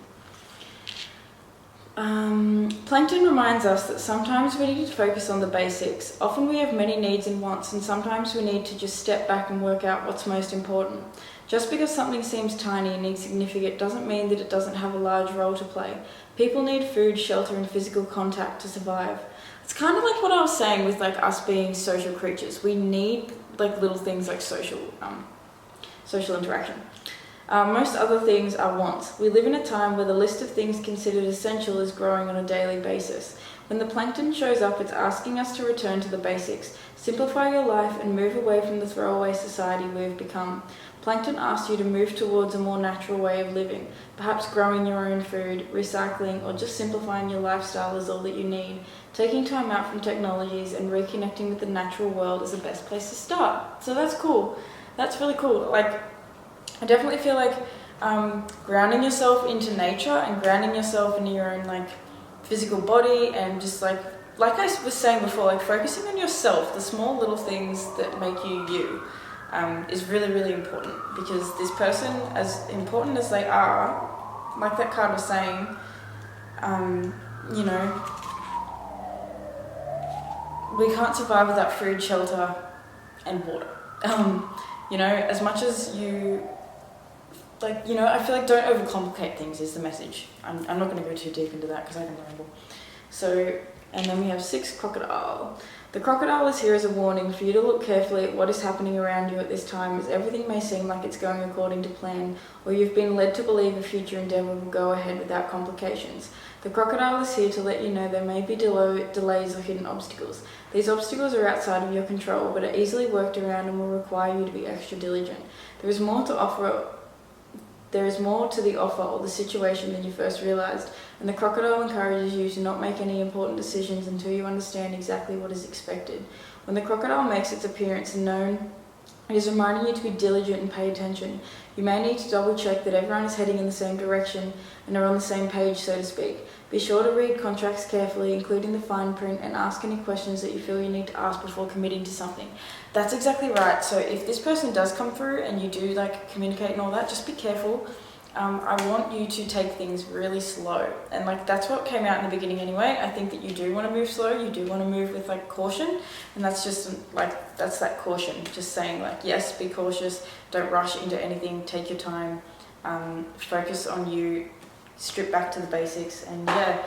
Speaker 1: Plankton reminds us that sometimes we need to focus on the basics. Often we have many needs and wants, and sometimes we need to just step back and work out what's most important. Just because something seems tiny and insignificant doesn't mean that it doesn't have a large role to play. People need food, shelter, and physical contact to survive. It's kind of like what I was saying with like us being social creatures. We need like little things like social interaction. Most other things are wants. We live in a time where the list of things considered essential is growing on a daily basis. When the plankton shows up, it's asking us to return to the basics, simplify your life, and move away from the throwaway society we've become. Plankton asks you to move towards a more natural way of living. Perhaps growing your own food, recycling, or just simplifying your lifestyle is all that you need. Taking time out from technologies and reconnecting with the natural world is the best place to start. So that's cool. That's really cool. Like, I definitely feel like grounding yourself into nature and grounding yourself into your own like physical body, and just like I was saying before, like focusing on yourself, the small little things that make you you. Is really, really important, because this person, as important as they are, like that card was saying, you know, we can't survive without food, shelter, and water. You know, as much as you, like, you know, I feel like don't overcomplicate things is the message. I'm not going to go too deep into that because I can ramble. So, and then we have 6, crocodile. The crocodile is here as a warning for you to look carefully at what is happening around you at this time, as everything may seem like it's going according to plan, or you've been led to believe a future endeavour will go ahead without complications. The crocodile is here to let you know there may be delays or hidden obstacles. These obstacles are outside of your control, but are easily worked around and will require you to be extra diligent. There is more to the offer or the situation than you first realised, and the crocodile encourages you to not make any important decisions until you understand exactly what is expected. When the crocodile makes its appearance known, it is reminding you to be diligent and pay attention. You may need to double check that everyone is heading in the same direction and are on the same page, so to speak. Be sure to read contracts carefully, including the fine print, and ask any questions that you feel you need to ask before committing to something. That's exactly right. So if this person does come through and you do like communicate and all that, just be careful. I want you to take things really slow, and like that's what came out in the beginning anyway. I think that you do want to move slow, you do want to move with like caution, and that's just like, that's that caution, just saying like, yes, be cautious, don't rush into anything, take your time, focus on you, strip back to the basics. And yeah,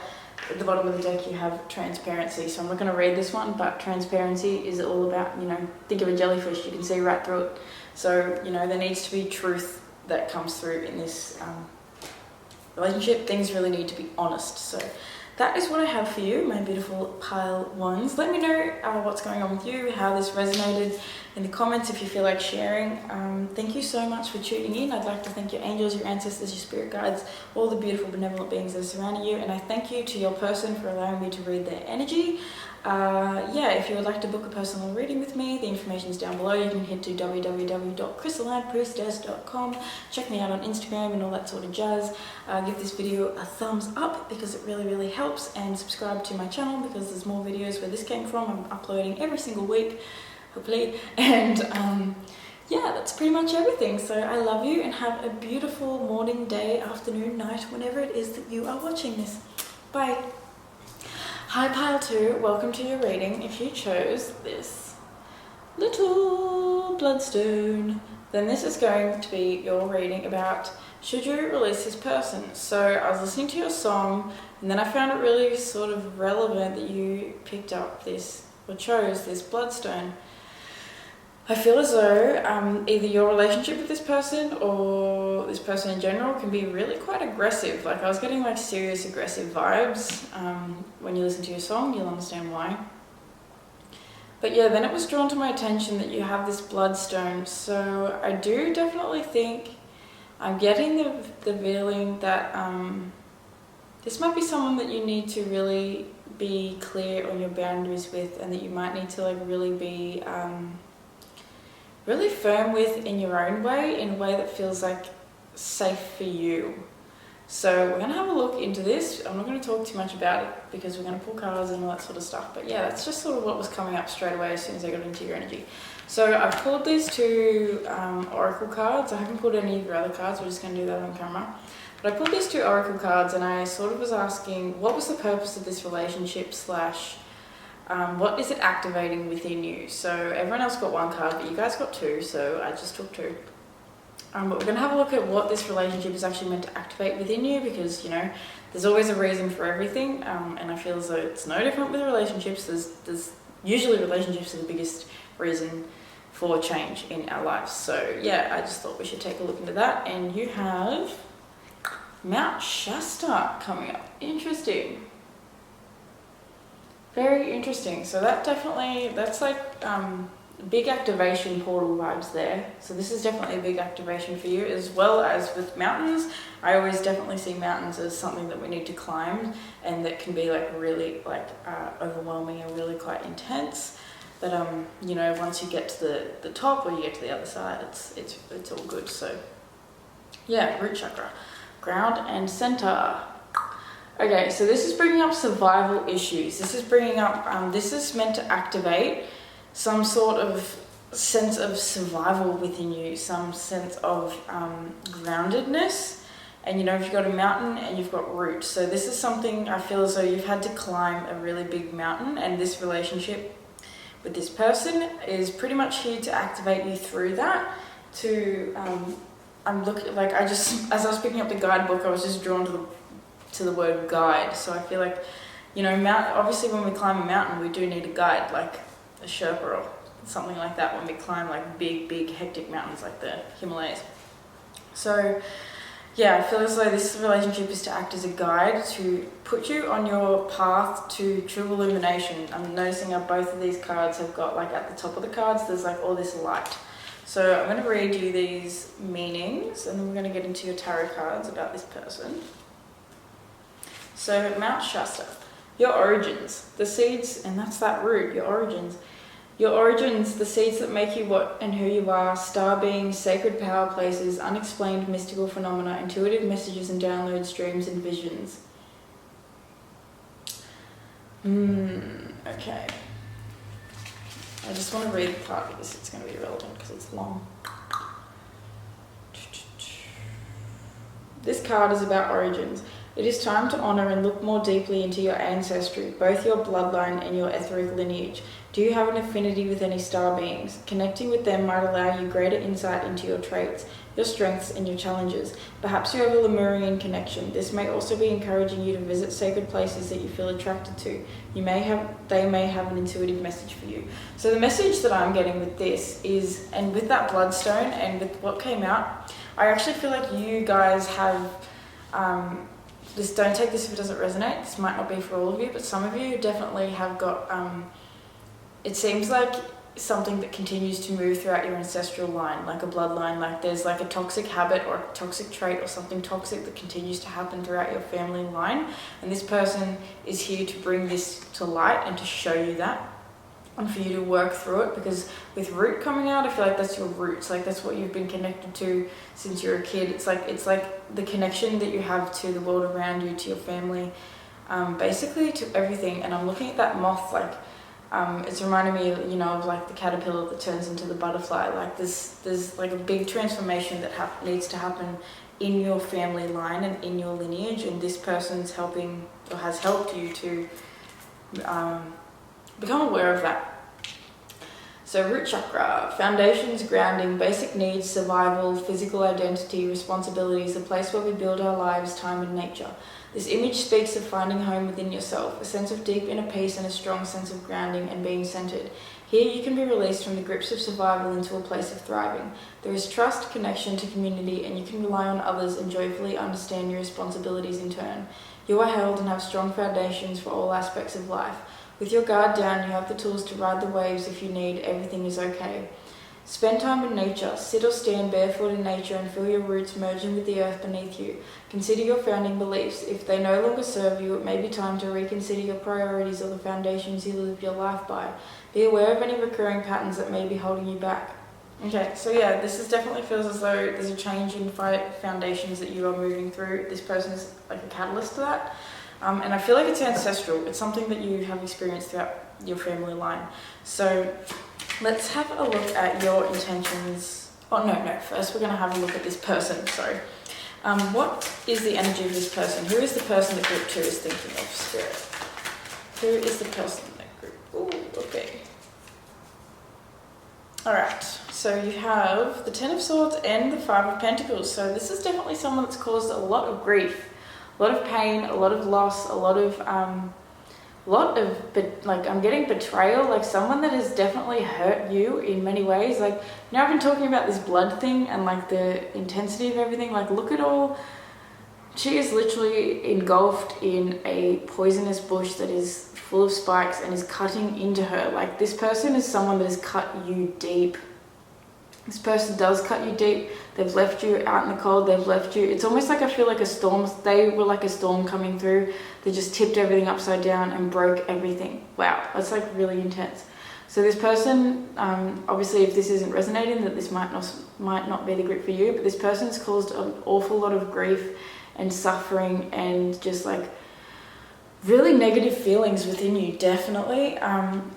Speaker 1: at the bottom of the deck you have transparency. So I'm not going to read this one, but transparency is all about, you know, think of a jellyfish, you can see right through it. So, you know, there needs to be truth that comes through in this relationship. Things really need to be honest. So that is what I have for you, my beautiful pile ones. Let me know what's going on with you, how this resonated, in the comments if you feel like sharing. Thank you so much for tuning in. I'd like to thank your angels, your ancestors, your spirit guides, all the beautiful benevolent beings that are surrounding you, and I thank you to your person for allowing me to read their energy. Yeah, if you would like to book a personal reading with me, the information is down below. You can head to www.crystallinepriestess.com. Check me out on Instagram and all that sort of jazz. Give this video a thumbs up because it really helps, and subscribe to my channel because there's more videos where this came from. I'm uploading every single week, hopefully, and yeah, that's pretty much everything. So I love you and have a beautiful morning, day, afternoon, night, whenever it is that you are watching this. Bye. Hi Pile 2, welcome to your reading. If you chose this little bloodstone, then this is going to be your reading about should you release this person. So I was listening to your song and then I found it really sort of relevant that you picked up this or chose this bloodstone. I feel as though either your relationship with this person or this person in general can be really quite aggressive. Like I was getting like serious aggressive vibes. When you listen to your song, you'll understand why. But yeah, then it was drawn to my attention that you have this bloodstone. So I do definitely think I'm getting the feeling that this might be someone that you need to really be clear on your boundaries with, and that you might need to like really be really firm with in your own way, in a way that feels like safe for you. So we're going to have a look into this. I'm not going to talk too much about it because we're going to pull cards and all that sort of stuff. But yeah, that's just sort of what was coming up straight away as soon as I got into your energy. So I've pulled these two oracle cards. I haven't pulled any of your other cards. We're just going to do that on camera. But I pulled these two oracle cards and I sort of was asking, what was the purpose of this relationship slash what is it activating within you? So everyone else got one card, but you guys got two, so I just took two. But we're going to have a look at what this relationship is actually meant to activate within you, because, you know, there's always a reason for everything, and I feel as though it's no different with relationships. There's usually relationships are the biggest reason for change in our lives. So yeah, I just thought we should take a look into that. And you have Mount Shasta coming up. Interesting. Very interesting. So that definitely, that's like big activation portal vibes there. So this is definitely a big activation for you, as well as with mountains. I always definitely see mountains as something that we need to climb, and that can be like really like overwhelming and really quite intense. But you know, once you get to the top, or you get to the other side, it's all good. So yeah, root chakra, ground and center. Okay, so this is bringing up survival issues. This is bringing up, this is meant to activate some sort of sense of survival within you, some sense of groundedness. And you know, if you've got a mountain and you've got roots. So this is something I feel as though you've had to climb a really big mountain, and this relationship with this person is pretty much here to activate you through that. To, I'm looking, like I just, as I was picking up the guidebook, I was just drawn to the word guide. So I feel like, you know, obviously when we climb a mountain, we do need a guide, like a Sherpa or something like that, when we climb like big hectic mountains like the Himalayas. So yeah, I feel as though this relationship is to act as a guide, to put you on your path to true illumination. I'm noticing how both of these cards have got, like at the top of the cards, there's like all this light. So I'm going to read you these meanings, and then we're going to get into your tarot cards about this person. So Mount Shasta, your origins, the seeds, and that's that root, your origins. Your origins, the seeds that make you what and who you are, star beings, sacred power places, unexplained mystical phenomena, intuitive messages and downloads, dreams and visions. Okay. I just want to read the part because it's going to be relevant because it's long. This card is about origins. It is time to honour and look more deeply into your ancestry, both your bloodline and your etheric lineage. Do you have an affinity with any star beings? Connecting with them might allow you greater insight into your traits, your strengths and your challenges. Perhaps you have a Lemurian connection. This may also be encouraging you to visit sacred places that you feel attracted to. They may have an intuitive message for you. So the message that I'm getting with this is, and with that bloodstone and with what came out, I actually feel like you guys have, just don't take this if it doesn't resonate. This might not be for all of you, but some of you definitely have got, it seems like something that continues to move throughout your ancestral line, like a bloodline, like there's like a toxic habit or a toxic trait or something toxic that continues to happen throughout your family line, and this person is here to bring this to light and to show you that, and for you to work through it, because with root coming out, I feel like that's your roots, like that's what you've been connected to since you're a kid. It's like the connection that you have to the world around you, to your family, basically to everything. And I'm looking at that moth, like it's reminding me, you know, of like the caterpillar that turns into the butterfly. Like there's like a big transformation that needs to happen in your family line and in your lineage, and this person's helping or has helped you to become aware of that. So root chakra, foundations, grounding, basic needs, survival, physical identity, responsibilities, a place where we build our lives, time and nature. This image speaks of finding home within yourself, a sense of deep inner peace and a strong sense of grounding and being centered. Here you can be released from the grips of survival into a place of thriving. There is trust, connection to community, and you can rely on others and joyfully understand your responsibilities in turn. You are held and have strong foundations for all aspects of life. With your guard down, you have the tools to ride the waves if you need. Everything is okay. Spend time in nature. Sit or stand barefoot in nature and feel your roots merging with the earth beneath you. Consider your founding beliefs. If they no longer serve you, it may be time to reconsider your priorities or the foundations you live your life by. Be aware of any recurring patterns that may be holding you back. Okay, so yeah, this definitely feels as though there's a change in foundations that you are moving through. This person is like a catalyst to that. And I feel like it's ancestral. It's something that you have experienced throughout your family line. So let's have a look at your intentions. Oh, no. First, we're going to have a look at this person. Sorry. What is the energy of this person? Who is the person that group 2 is thinking of, Spirit? Who is the person that group? Ooh, okay. All right. So you have the 10 of Swords and the 5 of Pentacles. So this is definitely someone that's caused a lot of grief, a lot of pain, a lot of loss, a lot of like I'm getting betrayal, like someone that has definitely hurt you in many ways. Like, you know, I've been talking about this blood thing and like the intensity of everything. Like, look at all, she is literally engulfed in a poisonous bush that is full of spikes and is cutting into her. Like, this person is someone that has cut you deep. This person does cut you deep. They've left you out in the cold. They've left you. It's almost like I feel like a storm. They were like a storm coming through. They just tipped everything upside down and broke everything. Wow, that's like really intense. So this person, obviously, if this isn't resonating, that this might not be the group for you. But this person has caused an awful lot of grief and suffering and just like really negative feelings within you, definitely.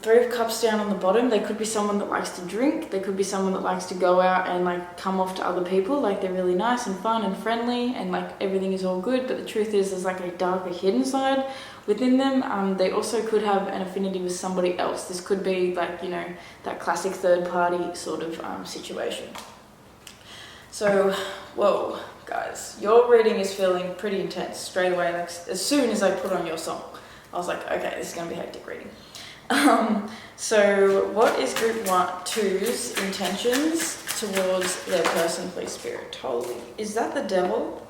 Speaker 1: 3 of Cups down on the bottom. They could be someone that likes to drink. They could be someone that likes to go out and like come off to other people. Like, they're really nice and fun and friendly and like everything is all good. But the truth is there's like a darker hidden side within them. They also could have an affinity with somebody else. This could be like, you know, that classic third party sort of situation. So, whoa. Guys, your reading is feeling pretty intense straight away. Like, as soon as I put on your song, I was like, okay, this is going to be hectic reading. So what is group 2's intentions towards their person, please, Spirit? Holy, is that the devil?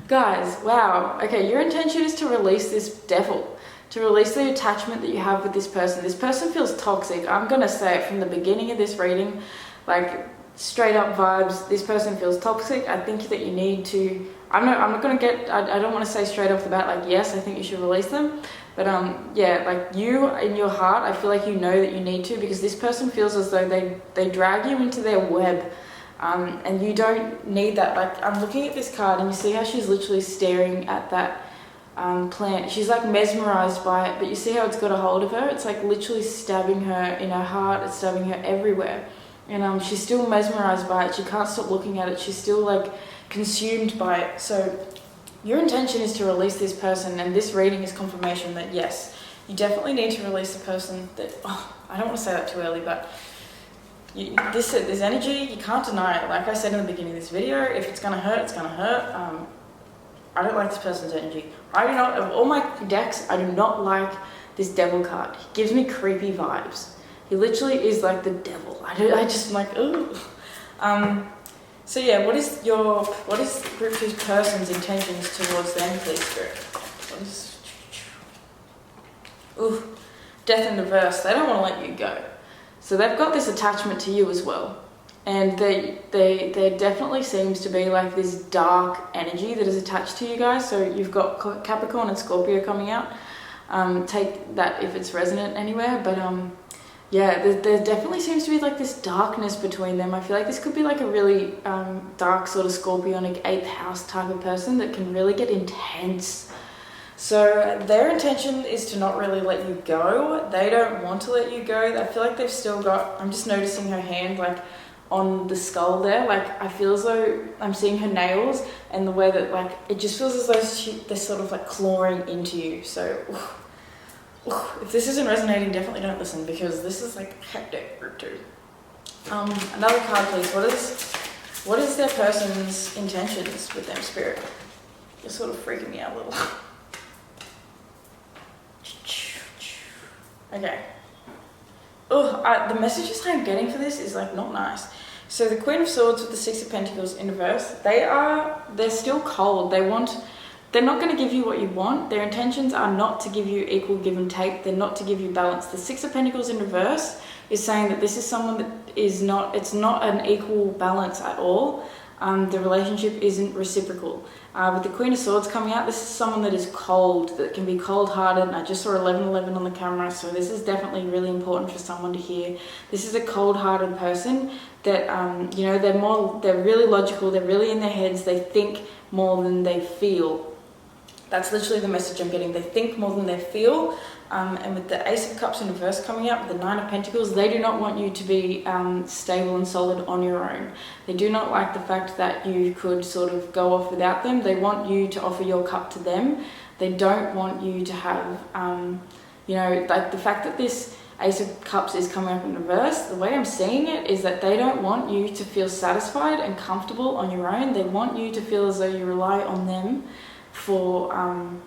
Speaker 1: Guys, wow. Okay, your intention is to release this devil, to release the attachment that you have with this person. This person feels toxic. I'm going to say it from the beginning of this reading, like, straight up vibes. This person feels toxic. I think that you need to, I'm not going to get, I don't want to say straight off the bat, like, yes, I think you should release them. But yeah, like, you in your heart, I feel like you know that you need to, because this person feels as though they drag you into their web. And you don't need that. Like, I'm looking at this card and you see how she's literally staring at that plant. She's like mesmerized by it, but you see how it's got a hold of her? It's like literally stabbing her in her heart. It's stabbing her everywhere. And she's still mesmerized by it. She can't stop looking at it. She's still like consumed by it. So your intention is to release this person, and this reading is confirmation that yes, you definitely need to release the person that, I don't want to say that too early, but this energy, you can't deny it. Like I said in the beginning of this video, if it's going to hurt, it's going to hurt. I don't like this person's energy. I do not, of all my decks, I do not like this devil card. He gives me creepy vibes. He literally is like the devil. I just like, ooh. So yeah, what is group 2's person's intentions towards them, please, Spirit? Ooh, death in reverse. They don't want to let you go. So they've got this attachment to you as well. And there definitely seems to be like this dark energy that is attached to you guys. So you've got Capricorn and Scorpio coming out. Take that if it's resonant anywhere. But yeah, there definitely seems to be like this darkness between them. I feel like this could be like a really dark sort of Scorpionic 8th house type of person that can really get intense. So their intention is to not really let you go. They don't want to let you go. I feel like they've still got, I'm just noticing her hand like on the skull there. Like I feel as though I'm seeing her nails, and the way that like, it just feels as though they're sort of like clawing into you. So if this isn't resonating, definitely don't listen, because this is like hectic group 2. Another card please. What is their person's intentions with them, Spirit? You're sort of freaking me out a little. Okay. The messages I'm getting for this is like not nice. So the Queen of Swords with the 6 of Pentacles in reverse, they're still cold. They're not going to give you what you want. Their intentions are not to give you equal give and take. They're not to give you balance. The 6 of Pentacles in reverse is saying that this is someone that is not, it's not an equal balance at all. The relationship isn't reciprocal. With the Queen of Swords coming out, this is someone that is cold, that can be cold-hearted, and I just saw 1111 on the camera, so this is definitely really important for someone to hear. This is a cold-hearted person that, you know, they're really logical, they're really in their heads, they think more than they feel. That's literally the message I'm getting. They think more than they feel. And with the Ace of Cups in reverse coming up, with the 9 of Pentacles, they do not want you to be stable and solid on your own. They do not like the fact that you could sort of go off without them. They want you to offer your cup to them. They don't want you to have, you know, like the fact that this Ace of Cups is coming up in reverse, the way I'm seeing it is that they don't want you to feel satisfied and comfortable on your own. They want you to feel as though you rely on them for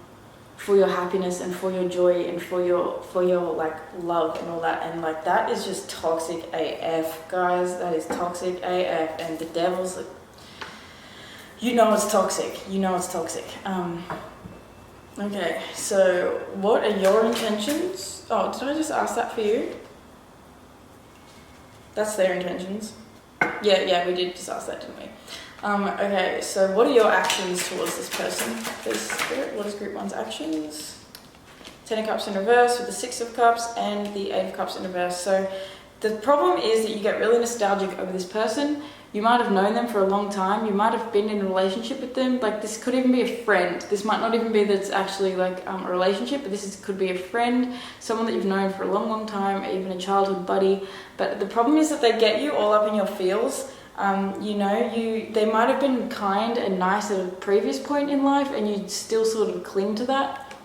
Speaker 1: your happiness and for your joy and for your like love and all that. And like that is just toxic AF, guys. That is toxic AF. And the devil's like, you know it's toxic. You know it's toxic. Okay, so what are your intentions? Oh, did I just ask that for you? That's their intentions. Yeah, we did just ask that, didn't we? Okay, so what are your actions towards this person? Please, Spirit, what is Group 1's actions? 10 of Cups in reverse with the 6 of Cups and the 8 of Cups in reverse. So the problem is that you get really nostalgic over this person. You might have known them for a long time. You might have been in a relationship with them. Like this could even be a friend. This might not even be that it's actually like a relationship, but could be a friend, someone that you've known for a long, long time, even a childhood buddy. But the problem is that they get you all up in your feels. You know, they might have been kind and nice at a previous point in life, and you still sort of cling to that.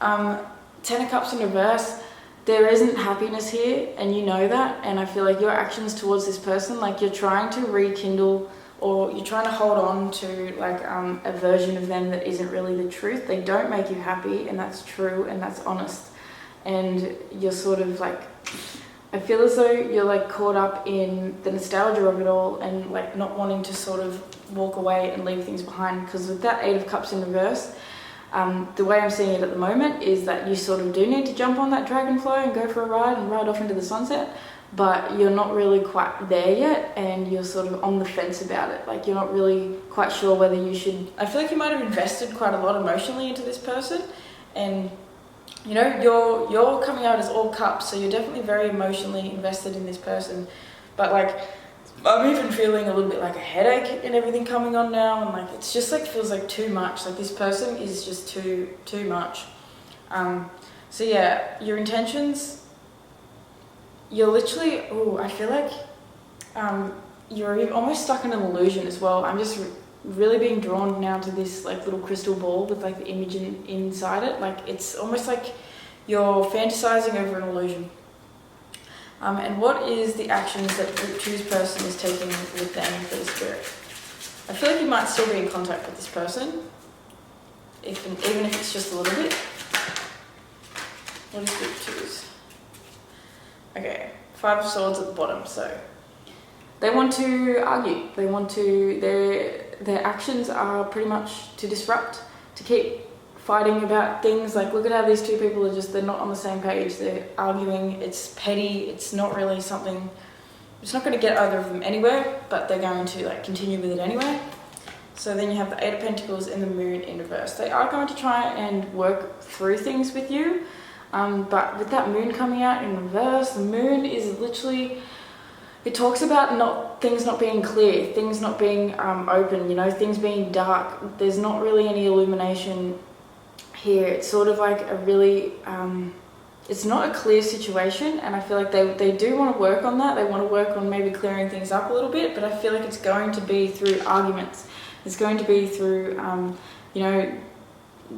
Speaker 1: 10 of Cups in reverse, there isn't happiness here, and you know that. And I feel like your actions towards this person, like you're trying to rekindle, or you're trying to hold on to like a version of them that isn't really the truth. They don't make you happy, and that's true and that's honest. And you're sort of like, I feel as though you're like caught up in the nostalgia of it all, and like not wanting to sort of walk away and leave things behind. Because with that 8 of Cups in reverse, the way I'm seeing it at the moment is that you sort of do need to jump on that dragonfly and go for a ride and ride off into the sunset, but you're not really quite there yet, and you're sort of on the fence about it. Like you're not really quite sure whether you should. I feel like you might have invested quite a lot emotionally into this person, and you know, you're coming out as all cups, so you're definitely very emotionally invested in this person. But like, I'm even feeling a little bit like a headache and everything coming on now, and like it's just like feels like too much. Like this person is just too much. So yeah, your intentions. You're literally. Oh, I feel like you're almost stuck in an illusion as well. I'm just really being drawn now to this like little crystal ball with like the image inside it. Like it's almost like you're fantasizing over an illusion. And what is the actions that Group 2's person is taking with them for the Spirit? I feel like you might still be in contact with this person, even if it's just a little bit. What is Group 2's? Okay, 5 of Swords at the bottom. So they want to argue. They want to. Their actions are pretty much to disrupt, to keep fighting about things. Like, look at how these two people are they're not on the same page. They're arguing. It's petty. It's not really something, it's not going to get either of them anywhere, but they're going to like continue with it anyway. So then you have the Eight of Pentacles and the Moon in reverse. They are going to try and work through things with you, but with that Moon coming out in reverse, the Moon is literally, it talks about things not being clear, things not being open, you know, things being dark. There's not really any illumination here. It's sort of like a really, it's not a clear situation, and I feel like they do want to work on that. They want to work on maybe clearing things up a little bit, but I feel like it's going to be through arguments. It's going to be through, you know,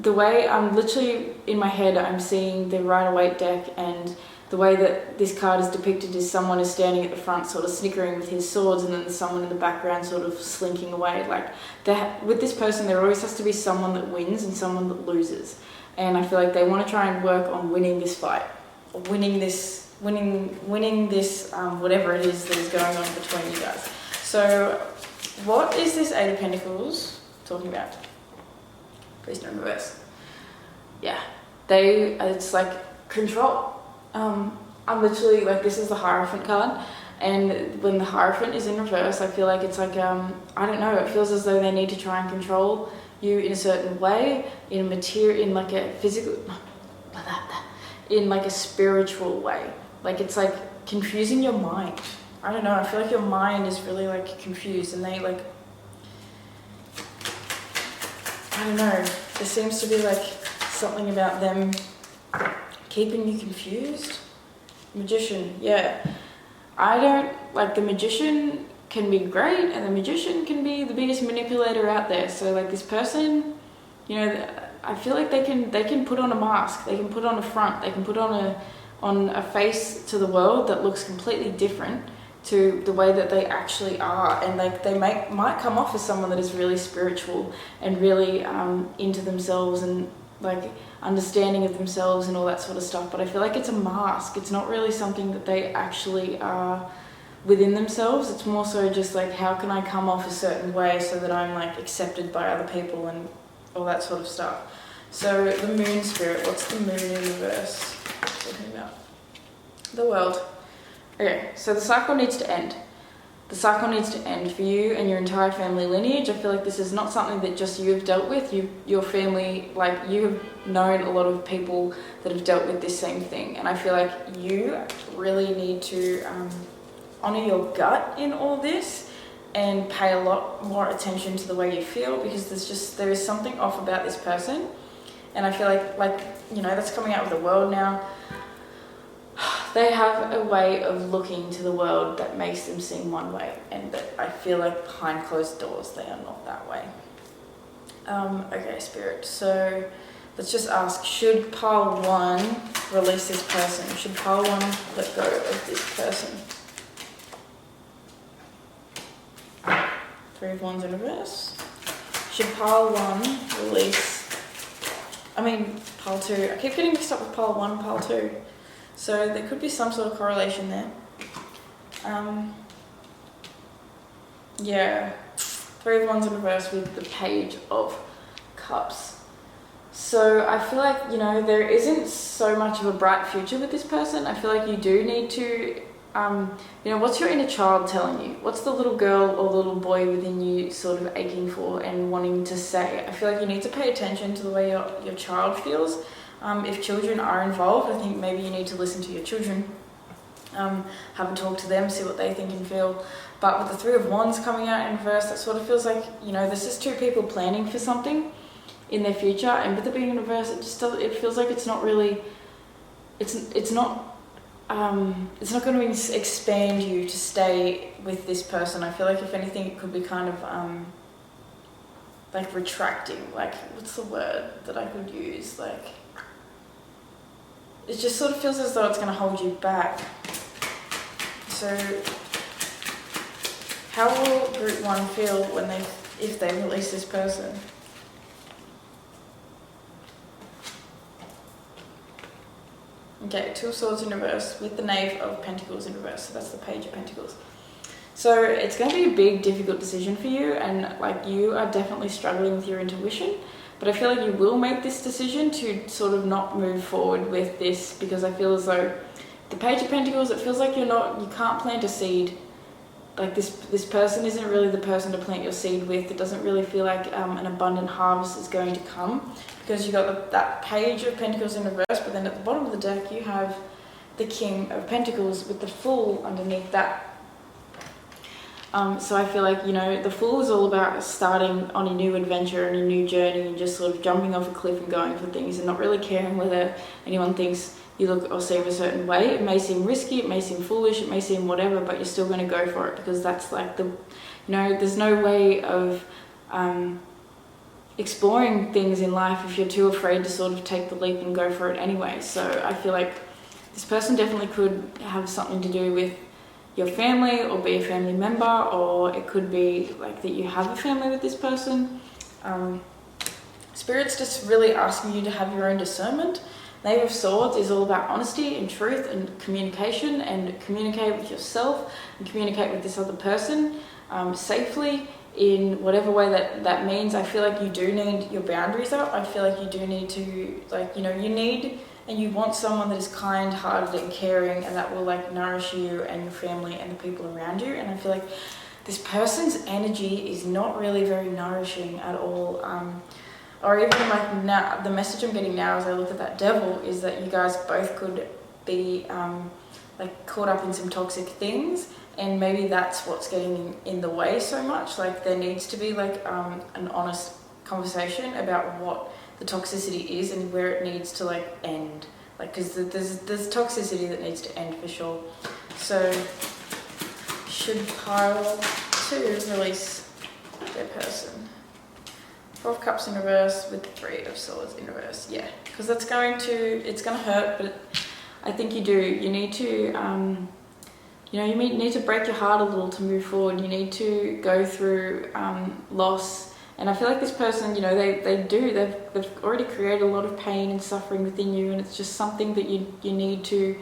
Speaker 1: the way I'm literally in my head, I'm seeing the Rider-Waite deck, and the way that this card is depicted is someone is standing at the front sort of snickering with his swords, and then there's someone in the background sort of slinking away. Like, with this person, there always has to be someone that wins and someone that loses. And I feel like they want to try and work on winning this fight, or winning this, whatever it is that is going on between you guys. So what is this Eight of Pentacles talking about? Priest in reverse. Yeah, it's like control. I'm literally like, this is the Hierophant card, and when the Hierophant is in reverse, I feel like it's like, I don't know, it feels as though they need to try and control you in a certain way, in like a physical, in like a spiritual way. Like, it's like confusing your mind. I don't know, I feel like your mind is really like confused, and they like, I don't know, there seems to be like something about them keeping you confused. Magician, yeah. I don't, like, the Magician can be great, and the Magician can be the biggest manipulator out there. So like, this person, you know, I feel like they can put on a mask, they can put on a front, they can put on a face to the world that looks completely different to the way that they actually are, and like they might come off as someone that is really spiritual and really into themselves and like understanding of themselves and all that sort of stuff, but I feel like it's a mask. It's not really something that they actually are within themselves. It's more so just like, how can I come off a certain way so that I'm like accepted by other people and all that sort of stuff. So the Moon spirit, what's the Moon in reverse talking about? The World. Okay, so the cycle needs to end. The cycle needs to end for you and your entire family lineage. I feel like this is not something that just you have dealt with. Your family, like, you have known a lot of people that have dealt with this same thing. And I feel like you really need to honor your gut in all this and pay a lot more attention to the way you feel, because there is something off about this person. And I feel like, you know, that's coming out with the World now. They have a way of looking to the world that makes them seem one way, and that I feel like behind closed doors they are not that way. Okay, Spirit, so let's just ask, should pile 1 release this person? Should pile 1 let go of this person? 3 of Wands in reverse. Should pile 1 release, pile 2. I keep getting mixed up with pile 1 and pile 2. So there could be some sort of correlation there. Yeah, 3 of Wands in reverse with the Page of Cups. So I feel like, you know, there isn't so much of a bright future with this person. I feel like you do need to, you know, what's your inner child telling you? What's the little girl or little boy within you sort of aching for and wanting to say? I feel like you need to pay attention to the way your child feels. If children are involved, I think maybe you need to listen to your children, have a talk to them, see what they think and feel. But with the 3 of Wands coming out in reverse, that sort of feels like, you know, this is 2 people planning for something in their future. And with it being in reverse, it feels like it's not really, it's not going to expand you to stay with this person. I feel like if anything, it could be kind of like retracting. Like, what's the word that I could use? Like, it just sort of feels as though it's going to hold you back. So how will Group 1 feel if they release this person? Okay, 2 of Swords in reverse with the Knave of Pentacles in reverse. So that's the Page of Pentacles. So it's going to be a big, difficult decision for you, and like, you are definitely struggling with your intuition. but I feel like you will make this decision to sort of not move forward with this, because I feel as though the Page of Pentacles, it feels like you can't plant a seed. Like this person isn't really the person to plant your seed with. It doesn't really feel like an abundant harvest is going to come, because you got that Page of Pentacles in reverse, but then at the bottom of the deck you have the King of Pentacles with the Fool underneath that. So I feel like, you know, the Fool is all about starting on a new adventure and a new journey, and just sort of jumping off a cliff and going for things and not really caring whether anyone thinks you look or seem a certain way. It may seem risky, it may seem foolish, it may seem whatever, but you're still going to go for it, because that's like the, you know, there's no way of exploring things in life if you're too afraid to sort of take the leap and go for it anyway. So I feel like this person definitely could have something to do with your family, or be a family member, or it could be like that you have a family with this person. Spirit's just really asking you to have your own discernment. Knave of Swords is all about honesty and truth and communication, and communicate with yourself and communicate with this other person safely in whatever way that means. I feel like you do need your boundaries up. I feel like you do need to, like, you know, you need and you want someone that is kind-hearted and caring, and that will like nourish you and your family and the people around you. And I feel like this person's energy is not really very nourishing at all. Or even like now, the message I'm getting now as I look at that Devil is that you guys both could be like caught up in some toxic things, and maybe that's what's getting in the way so much. Like there needs to be like an honest conversation about what the toxicity is and where it needs to like end, like because there's toxicity that needs to end for sure. So should pile 2 release their person? 4 of Cups in reverse with the 3 of Swords in reverse. Yeah, because it's going to hurt, but I think you need to you know, you need to break your heart a little to move forward. You need to go through loss. And I feel like this person, you know, they've already created a lot of pain and suffering within you, and it's just something that you need to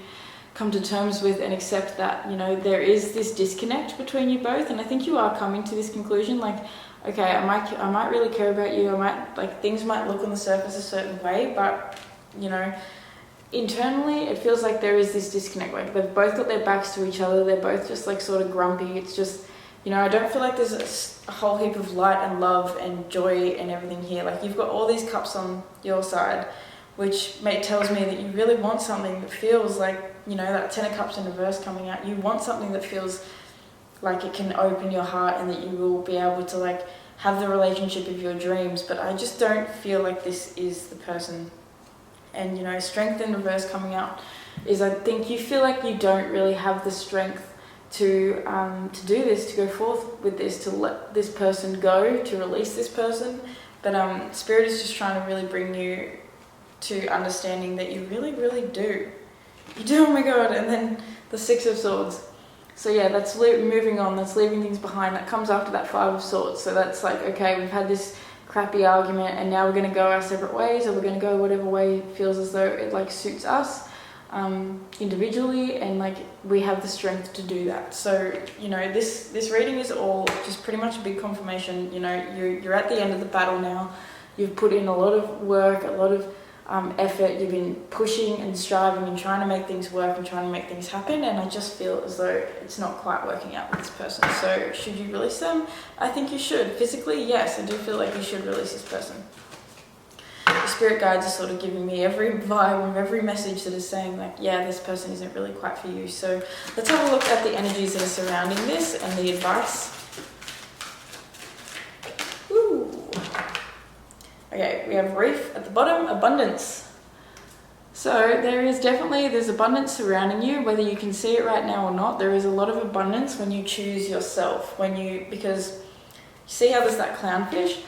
Speaker 1: come to terms with and accept that, you know, there is this disconnect between you both. And I think you are coming to this conclusion, like, okay, I might really care about you. I might, like, things might look on the surface a certain way, but, you know, internally it feels like there is this disconnect. Like they've both got their backs to each other. They're both just like sort of grumpy. It's just, you know, I don't feel like there's a whole heap of light and love and joy and everything here. Like you've got all these cups on your side, which tells me that you really want something that feels like, you know, that 10 of Cups in reverse coming out. You want something that feels like it can open your heart and that you will be able to like have the relationship of your dreams. But I just don't feel like this is the person. And, you know, Strength in reverse coming out is, I think you feel like you don't really have the strength to do this, to go forth with this, to let this person go, to release this person. But Spirit is just trying to really bring you to understanding that you really, really do. You do, oh my God. And then the 6 of Swords. So yeah, that's moving on, that's leaving things behind. That comes after that 5 of Swords. So that's like, okay, we've had this crappy argument and now we're going to go our separate ways, or we're going to go whatever way feels as though it like suits us individually, and like we have the strength to do that. So, you know, this reading is all just pretty much a big confirmation. You know, you're at the end of the battle now. You've put in a lot of work, a lot of effort. You've been pushing and striving and trying to make things work and trying to make things happen, and I just feel as though it's not quite working out with this person. So should you release them? I think you should. Physically, yes, I do feel like you should release this person. The spirit guides are sort of giving me every vibe of every message that is saying like, yeah, this person isn't really quite for you. So let's have a look at the energies that are surrounding this and the advice. Okay, we have Reef at the bottom, abundance. So there's abundance surrounding you, whether you can see it right now or not. There is a lot of abundance when you choose yourself, because you see how there's that clownfish?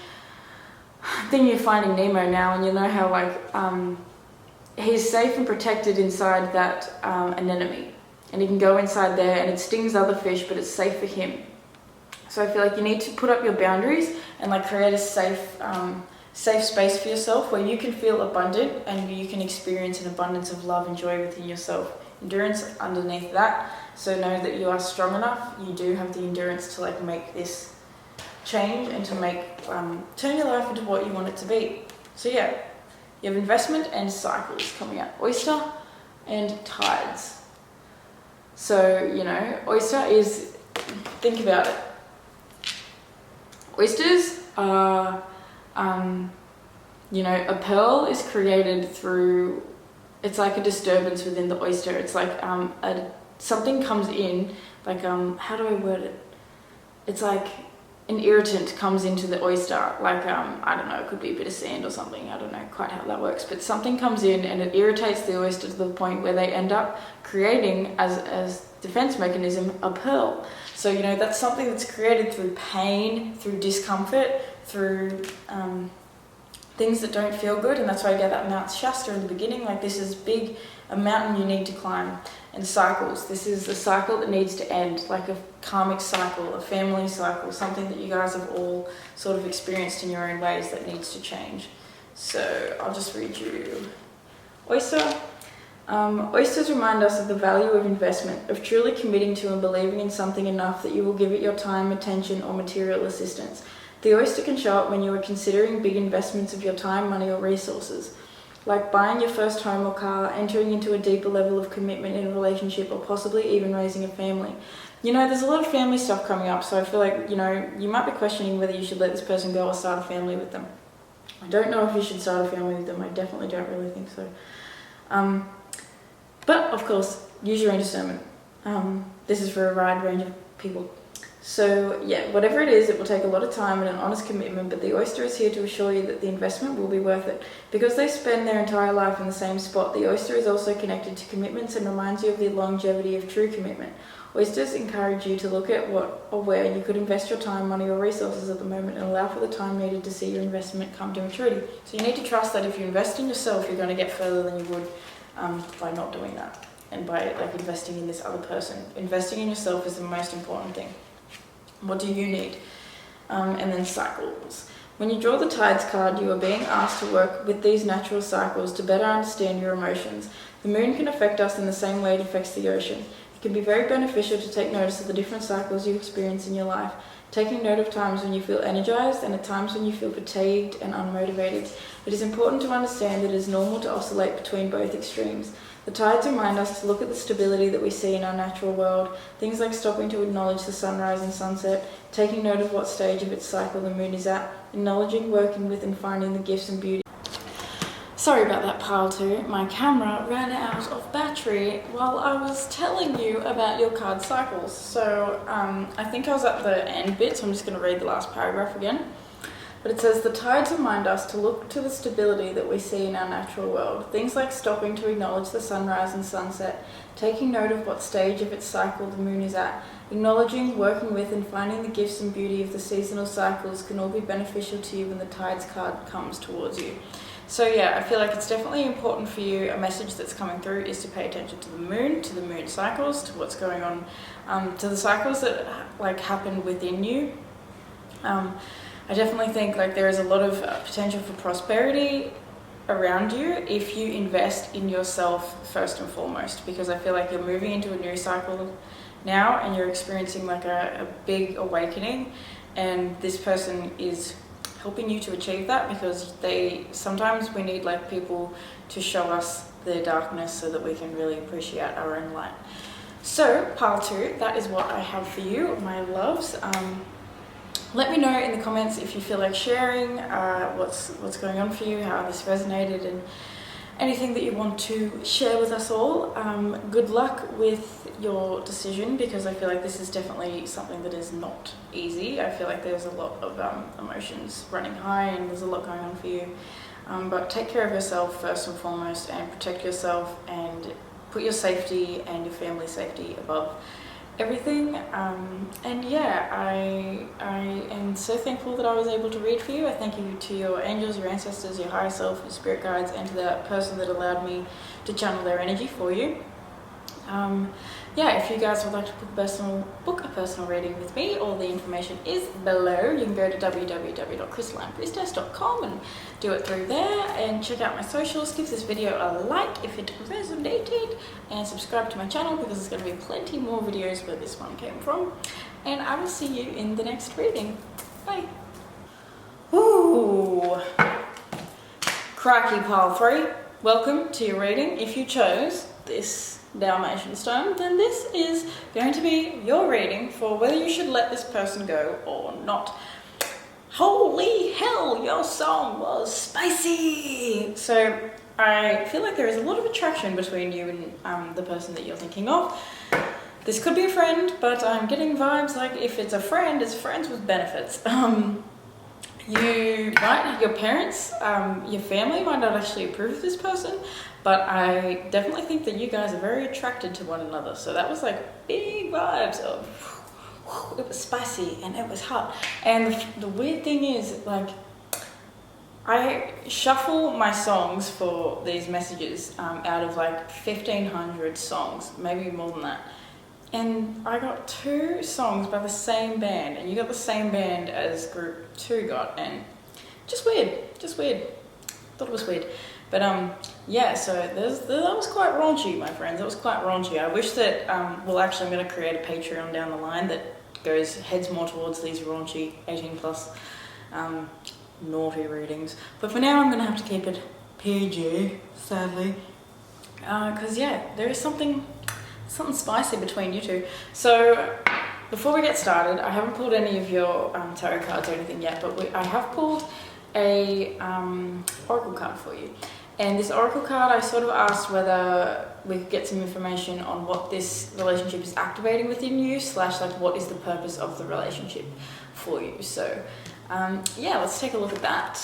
Speaker 1: Then you're finding Nemo now, and you know how like he's safe and protected inside that anemone, and he can go inside there and it stings other fish, but it's safe for him. So I feel like you need to put up your boundaries and like create a safe space for yourself where you can feel abundant and you can experience an abundance of love and joy within yourself. Endurance underneath that. So know that you are strong enough. You do have the endurance to like make this change and to make turn your life into what you want it to be. So yeah, you have investment and cycles coming up. Oyster and tides. So, you know, oyster is, think about it. Oysters are, you know, a pearl is created through, it's like a disturbance within the oyster. It's like something comes in, like, how do I word it? It's like an irritant comes into the oyster, like, I don't know, it could be a bit of sand or something. I don't know quite how that works, but something comes in and it irritates the oyster to the point where they end up creating, as defense mechanism, a pearl. So, you know, that's something that's created through pain, through discomfort, through things that don't feel good. And that's why I get that Mount Shasta in the beginning, like this is big, a mountain you need to climb. And cycles, this is the cycle that needs to end, like a karmic cycle, a family cycle, something that you guys have all sort of experienced in your own ways that needs to change. So I'll just read you oyster. Oysters remind us of the value of investment, of truly committing to and believing in something enough that you will give it your time, attention, or material assistance. The oyster can show up when you are considering big investments of your time, money, or resources, like buying your first home or car, entering into a deeper level of commitment in a relationship, or possibly even raising a family. You know, there's a lot of family stuff coming up, so I feel like, you know, you might be questioning whether you should let this person go or start a family with them. I don't know if you should start a family with them. I definitely don't really think so. But, of course, use your own discernment. This is for a wide range of people. So, yeah, whatever it is, it will take a lot of time and an honest commitment, but the oyster is here to assure you that the investment will be worth it. Because they spend their entire life in the same spot, the oyster is also connected to commitments and reminds you of the longevity of true commitment. Oysters encourage you to look at what or where you could invest your time, money, or resources at the moment and allow for the time needed to see your investment come to maturity. So you need to trust that if you invest in yourself, you're going to get further than you would by not doing that, and by like investing in this other person. Investing in yourself is the most important thing. What do you need? And then cycles. When you draw the tides card, you are being asked to work with these natural cycles to better understand your emotions. The moon can affect us in the same way it affects the ocean. It can be very beneficial to take notice of the different cycles you experience in your life, taking note of times when you feel energized and at times when you feel fatigued and unmotivated. It is important to understand that it is normal to oscillate between both extremes. The tides remind us to look at the stability that we see in our natural world, things like stopping to acknowledge the sunrise and sunset, taking note of what stage of its cycle the moon is at, acknowledging, working with and finding the gifts and beauty. Sorry about that, pile two. My camera ran out of battery while I was telling you about your card cycles. So I think I was at the end bit, so I'm just going to read the last paragraph again. But it says, the tides remind us to look to the stability that we see in our natural world. Things like stopping to acknowledge the sunrise and sunset, taking note of what stage of its cycle the moon is at, acknowledging, working with and finding the gifts and beauty of the seasonal cycles can all be beneficial to you when the tides card comes towards you. So yeah, I feel like it's definitely important for you. A message that's coming through is to pay attention to the moon cycles, to what's going on, to the cycles that like happen within you. I definitely think like there is a lot of potential for prosperity around you if you invest in yourself first and foremost, because I feel like you're moving into a new cycle now and you're experiencing like a big awakening, and this person is helping you to achieve that, because sometimes we need like people to show us their darkness so that we can really appreciate our own light. So pile two, that is what I have for you, my loves. Let me know in the comments if you feel like sharing what's going on for you, how this resonated, and anything that you want to share with us all. Good luck with your decision, because I feel like this is definitely something that is not easy. I feel like there's a lot of emotions running high and there's a lot going on for you. But take care of yourself first and foremost, and protect yourself and put your safety and your family's safety above everything. And yeah, I am so thankful that I was able to read for you. I thank you to your angels, your ancestors, your higher self, your spirit guides, and to that person that allowed me to channel their energy for you. Yeah, if you guys would like to book a personal reading with me, all the information is below. You can go to www.crystallinepriestess.com and do it through there, and check out my socials. Give this video a like if it resonated, and subscribe to my channel because there's going to be plenty more videos where this one came from. And I will see you in the next reading. Bye. Ooh. Crikey, pile 3. Welcome to your reading. If you chose this Dalmation stone, then this is going to be your reading for whether you should let this person go or not. Holy hell, your song was spicy! So I feel like there is a lot of attraction between you and the person that you're thinking of. This could be a friend, but I'm getting vibes like if it's a friend, it's friends with benefits. Your parents, your family might not actually approve of this person, but I definitely think that you guys are very attracted to one another. So that was like big vibes of, it was spicy and it was hot. And the weird thing is, like, I shuffle my songs for these messages out of like 1,500 songs, maybe more than that. And I got 2 songs by the same band, and you got the same band as group 2 got, and just weird. Thought it was weird. But yeah, so that was quite raunchy, my friends. That was quite raunchy. I wish that, actually I'm going to create a Patreon down the line that heads more towards these raunchy 18 plus naughty readings. But for now I'm going to have to keep it PG, sadly. Because yeah, there is something spicy between you two. So before we get started, I haven't pulled any of your tarot cards or anything yet, but I have pulled a oracle card for you. And this oracle card, I sort of asked whether we could get some information on what this relationship is activating within you, / like what is the purpose of the relationship for you. So yeah, let's take a look at that.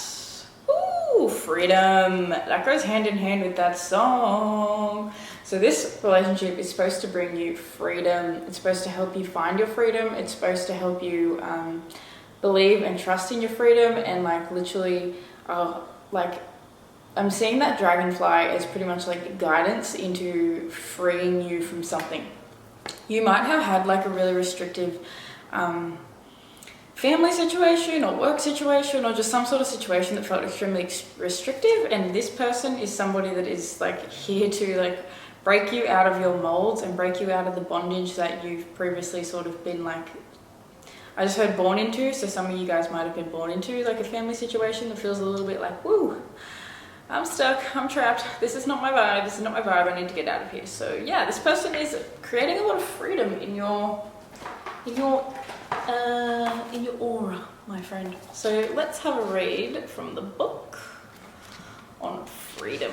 Speaker 1: Ooh, freedom. That goes hand in hand with that song. So this relationship is supposed to bring you freedom. It's supposed to help you find your freedom. It's supposed to help you believe and trust in your freedom. And like literally, like I'm seeing that dragonfly as pretty much like guidance into freeing you from something. You might have had like a really restrictive family situation or work situation or just some sort of situation that felt extremely restrictive, and this person is somebody that is like here to like break you out of your molds and break you out of the bondage that you've previously sort of been like, I just heard born into, so some of you guys might have been born into like a family situation that feels a little bit like, woo, I'm stuck, I'm trapped, this is not my vibe, I need to get out of here. So yeah, this person is creating a lot of freedom in your aura, my friend. So let's have a read from the book on freedom.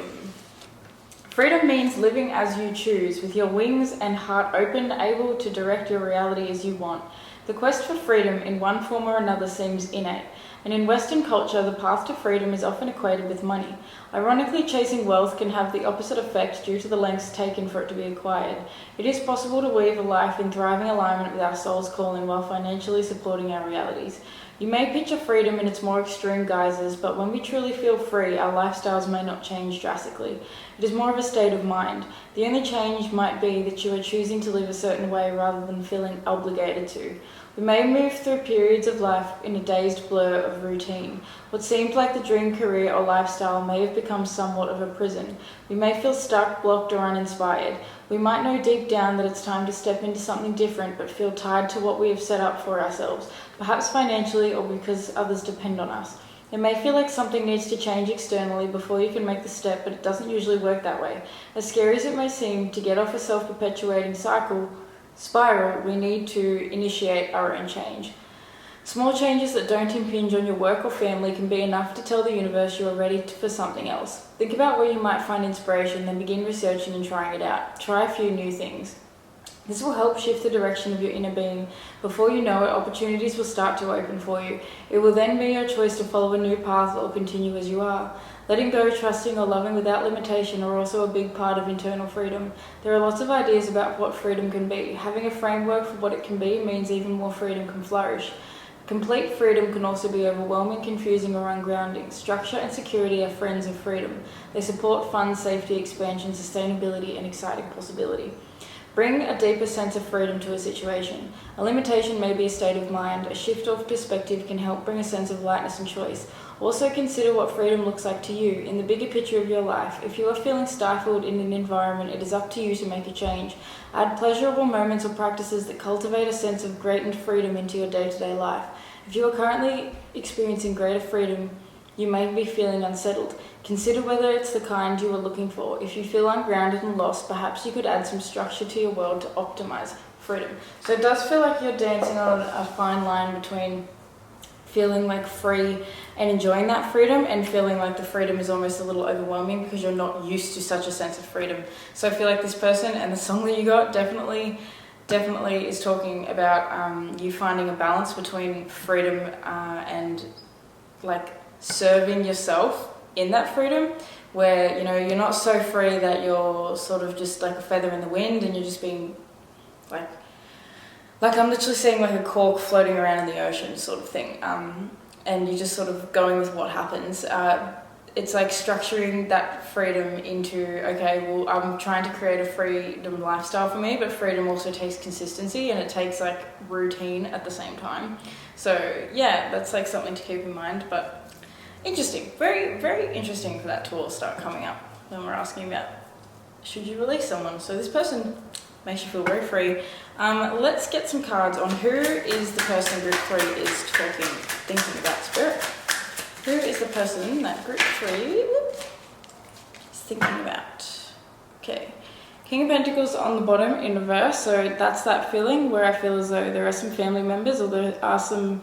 Speaker 1: Freedom means living as you choose, with your wings and heart open, able to direct your reality as you want. The quest for freedom in one form or another seems innate, and in Western culture, the path to freedom is often equated with money. Ironically, chasing wealth can have the opposite effect due to the lengths taken for it to be acquired. It is possible to weave a life in thriving alignment with our soul's calling while financially supporting our realities. You may picture freedom in its more extreme guises, but when we truly feel free, our lifestyles may not change drastically. It is more of a state of mind. The only change might be that you are choosing to live a certain way rather than feeling obligated to. We may move through periods of life in a dazed blur of routine. What seemed like the dream career or lifestyle may have become somewhat of a prison. We may feel stuck, blocked, or uninspired. We might know deep down that it's time to step into something different, but feel tied to what we have set up for ourselves, perhaps financially or because others depend on us. It may feel like something needs to change externally before you can make the step, but it doesn't usually work that way. As scary as it may seem, to get off a self-perpetuating spiral, we need to initiate our own change. Small changes that don't impinge on your work or family can be enough to tell the universe you are ready for something else. Think about where you might find inspiration, then begin researching and trying it out. Try a few new things. This will help shift the direction of your inner being. Before you know it, opportunities will start to open for you. It will then be your choice to follow a new path or continue as you are. Letting go, trusting, or loving without limitation are also a big part of internal freedom. There are lots of ideas about what freedom can be. Having a framework for what it can be means even more freedom can flourish. Complete freedom can also be overwhelming, confusing, or ungrounding. Structure and security are friends of freedom. They support fun, safety, expansion, sustainability, and exciting possibility. Bring a deeper sense of freedom to a situation. A limitation may be a state of mind. A shift of perspective can help bring a sense of lightness and choice. Also consider what freedom looks like to you in the bigger picture of your life. If you are feeling stifled in an environment, it is up to you to make a change. Add pleasurable moments or practices that cultivate a sense of greater freedom into your day-to-day life. If you are currently experiencing greater freedom You may be feeling unsettled. Consider whether it's the kind you are looking for. If you feel ungrounded and lost, perhaps you could add some structure to your world to optimize freedom. So it does feel like you're dancing on a fine line between feeling like free and enjoying that freedom, and feeling like the freedom is almost a little overwhelming because you're not used to such a sense of freedom. So I feel like this person and the song that you got definitely is talking about you finding a balance between freedom and like serving yourself in that freedom, where, you know, you're not so free that you're sort of just like a feather in the wind and you're just being like I'm literally seeing like a cork floating around in the ocean sort of thing, and you're just sort of going with what happens. It's like structuring that freedom into, okay, well, I'm trying to create a freedom lifestyle for me, but freedom also takes consistency and it takes like routine at the same time. So yeah, that's like something to keep in mind. But interesting, very, very interesting for that to all start coming up when we're asking about should you release someone. So this person makes you feel very free. Let's get some cards on who is the person group 3 is thinking about spirit. Who is the person that group 3 is thinking about? Okay, King of Pentacles on the bottom in reverse. So that's that feeling where I feel as though there are some family members, or there are some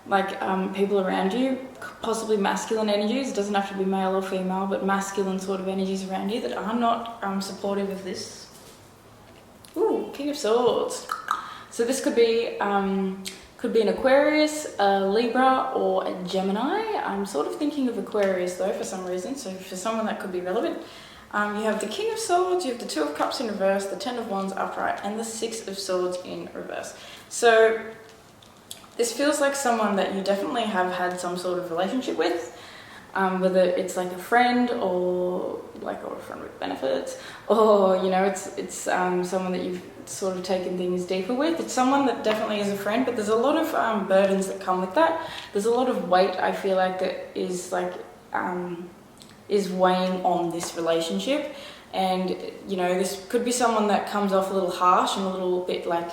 Speaker 1: like people around you, possibly masculine energies. It doesn't have to be male or female, but masculine sort of energies around you that are not supportive of this. Ooh, King of Swords. So this could be an Aquarius, a Libra, or a Gemini. I'm sort of thinking of Aquarius though for some reason, so for someone that could be relevant. You have the King of Swords, you have the Two of Cups in reverse, the Ten of Wands upright, and the Six of Swords in reverse. So this feels like someone that you definitely have had some sort of relationship with, whether it's like a friend or a friend with benefits, or, you know, it's someone that you've sort of taken things deeper with. It's someone that definitely is a friend, but there's a lot of burdens that come with that. There's a lot of weight, I feel like, that is like is weighing on this relationship. And, you know, this could be someone that comes off a little harsh and a little bit like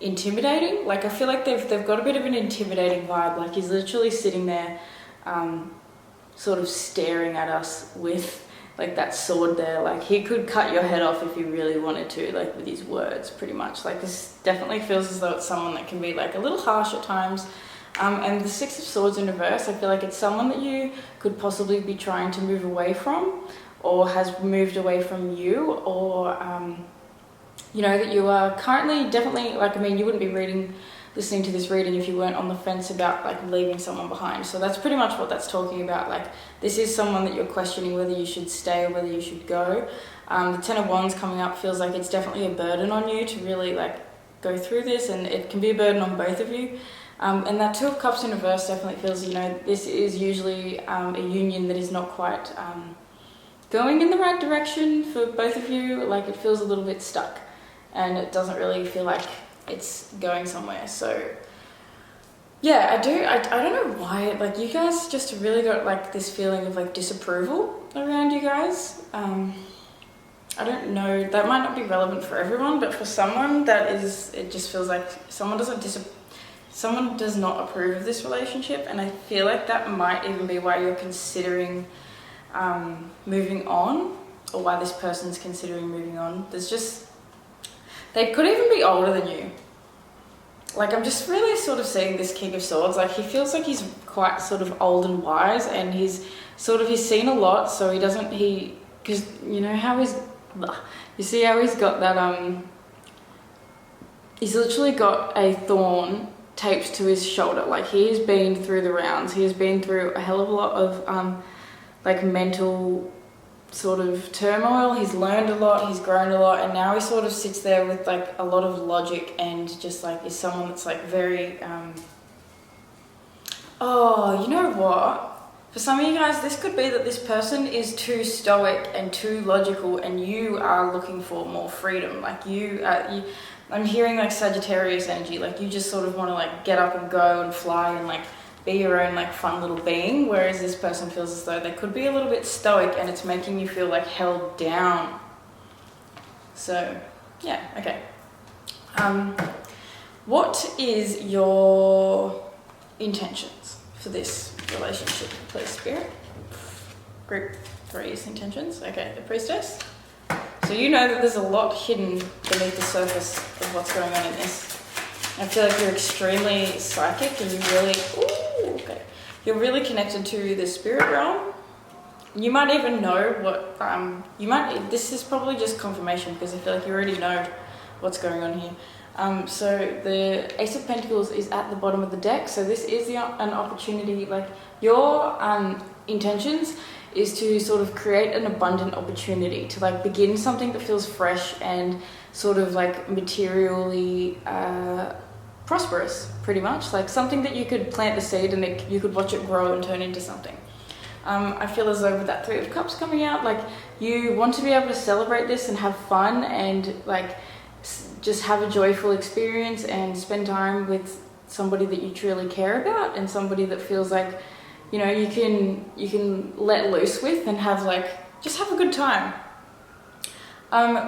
Speaker 1: intimidating. Like I feel like they've got a bit of an intimidating vibe. Like he's literally sitting there sort of staring at us with like that sword there. Like he could cut your head off if he really wanted to, like with his words, pretty much. Like this definitely feels as though it's someone that can be like a little harsh at times. And the Six of Swords in reverse, I feel like it's someone that you could possibly be trying to move away from, or has moved away from you, or you know, that you are currently definitely, like, I mean, you wouldn't be listening to this reading if you weren't on the fence about like leaving someone behind. So that's pretty much what that's talking about. Like this is someone that you're questioning whether you should stay or whether you should go. The Ten of Wands coming up feels like it's definitely a burden on you to really like go through this, and it can be a burden on both of you. And that Two of Cups in reverse definitely feels, you know, this is usually a union that is not quite going in the right direction for both of you. Like it feels a little bit stuck and it doesn't really feel like it's going somewhere. So yeah, I don't know why, like you guys just really got like this feeling of like disapproval around you guys. I don't know, that might not be relevant for everyone, but for someone that is, it just feels like someone does not approve of this relationship, and I feel like that might even be why you're considering moving on, or why this person's considering moving on. They could even be older than you. Like I'm just really sort of seeing this King of Swords, like he feels like he's quite sort of old and wise, and he's seen a lot, so because you know how you see how he's got that, he's literally got a thorn taped to his shoulder. Like he has been through the rounds, he has been through a hell of a lot of like mental sort of turmoil. He's learned a lot, he's grown a lot, and now he sort of sits there with like a lot of logic, and just like is someone that's like very oh, you know what, for some of you guys this could be that this person is too stoic and too logical, and you are looking for more freedom. Like I'm hearing like Sagittarius energy, like you just sort of want to like get up and go and fly and like be your own like fun little being, whereas this person feels as though they could be a little bit stoic and it's making you feel like held down. So yeah, okay. What is your intentions for this relationship, please, Spirit. Group 3's intentions. Okay, the Priestess. So you know that there's a lot hidden beneath the surface of what's going on in this. I feel like you're extremely psychic and you're really connected to the spirit realm. You might even know what, this is probably just confirmation because I feel like you already know what's going on here. So the Ace of Pentacles is at the bottom of the deck. So this is an opportunity, like your intentions is to sort of create an abundant opportunity to like begin something that feels fresh and sort of like materially prosperous, pretty much. Like something that you could plant the seed and you could watch it grow and turn into something. I feel as though with that Three of Cups coming out, like you want to be able to celebrate this and have fun and like just have a joyful experience and spend time with somebody that you truly care about and somebody that feels like, you know, you can let loose with and have like, just have a good time.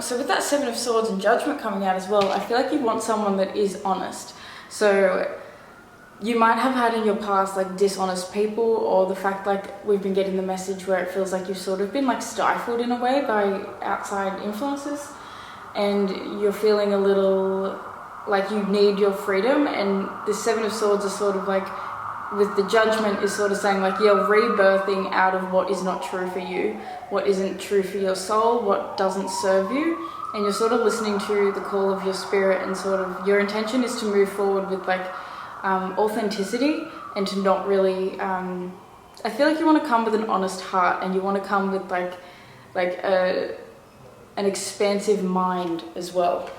Speaker 1: So with that Seven of Swords and Judgment coming out as well, I feel like you want someone that is honest. So you might have had in your past like dishonest people, or the fact like we've been getting the message where it feels like you've sort of been like stifled in a way by outside influences and you're feeling a little like you need your freedom. And the Seven of Swords is sort of like, with the Judgment is sort of saying like you're rebirthing out of what is not true for you, what isn't true for your soul, what doesn't serve you, and you're sort of listening to the call of your spirit, and sort of your intention is to move forward with like authenticity and to not really I feel like you want to come with an honest heart and you want to come with like an expansive mind as well.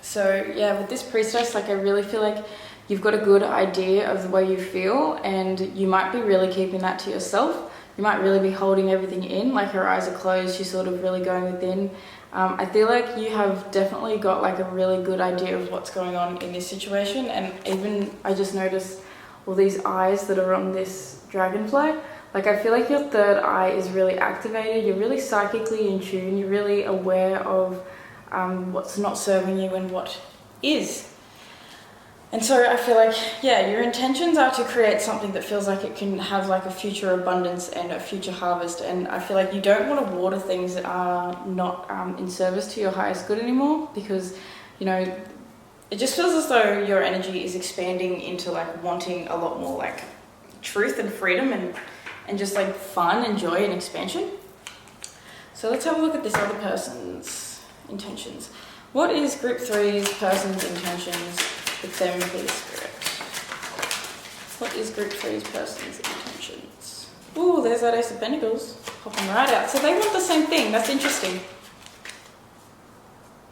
Speaker 1: So yeah, with this Priestess, like I really feel like you've got a good idea of the way you feel, and you might be really keeping that to yourself. You might really be holding everything in, like her eyes are closed, she's sort of really going within. I feel like you have definitely got like a really good idea of what's going on in this situation. And even I just noticed all these eyes that are on this dragonfly. Like I feel like your third eye is really activated. You're really psychically in tune. You're really aware of what's not serving you and what is. And so I feel like, yeah, your intentions are to create something that feels like it can have like a future abundance and a future harvest. And I feel like you don't want to water things that are not in service to your highest good anymore, because, you know, it just feels as though your energy is expanding into like wanting a lot more like truth and freedom and just like fun and joy and expansion. So let's have a look at this other person's intentions. What is Group 3's person's intentions with them, please, Spirit? What is Group 3's person's intentions? Ooh, there's that Ace of Pentacles popping right out. So they want the same thing. That's interesting.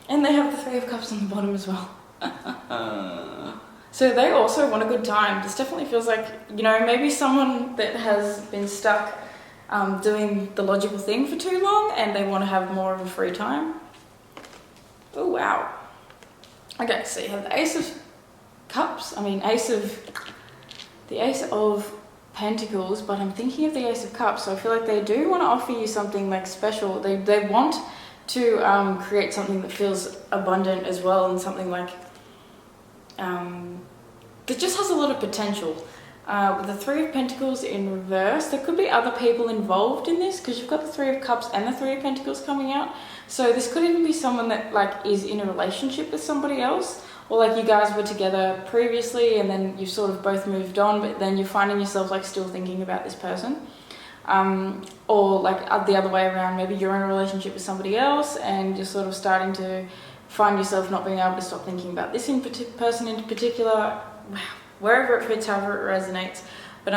Speaker 1: And they have the Three of Cups on the bottom as well. So they also want a good time. This definitely feels like, you know, maybe someone that has been stuck doing the logical thing for too long and they want to have more of a free time. Oh, wow. Okay, so you have the Ace of Cups, the Ace of Pentacles, but I'm thinking of the Ace of Cups, so I feel like they do want to offer you something like special. They want to create something that feels abundant as well, and something like that just has a lot of potential. With the Three of Pentacles in reverse, there could be other people involved in this, because you've got the Three of Cups and the Three of Pentacles coming out. So this could even be someone that like is in a relationship with somebody else, or like you guys were together previously and then you've sort of both moved on, but then you're finding yourself like still thinking about this person. Or like the other way around, maybe you're in a relationship with somebody else and you're sort of starting to find yourself not being able to stop thinking about this person in particular. Wherever it fits, however it resonates. But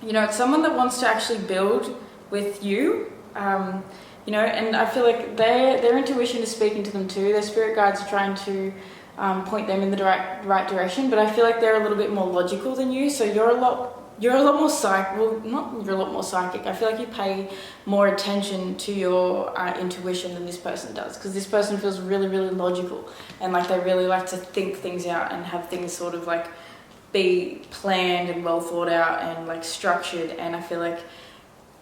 Speaker 1: you know, it's someone that wants to actually build with you. You know, and I feel like their intuition is speaking to them too. Their spirit guides are trying to point them in the right direction. But I feel like they're a little bit more logical than you. So you're a lot more psychic. Well, not you're a lot more psychic. I feel like you pay more attention to your intuition than this person does, because this person feels really, really logical, and like they really like to think things out and have things sort of like be planned and well thought out and like structured. And I feel like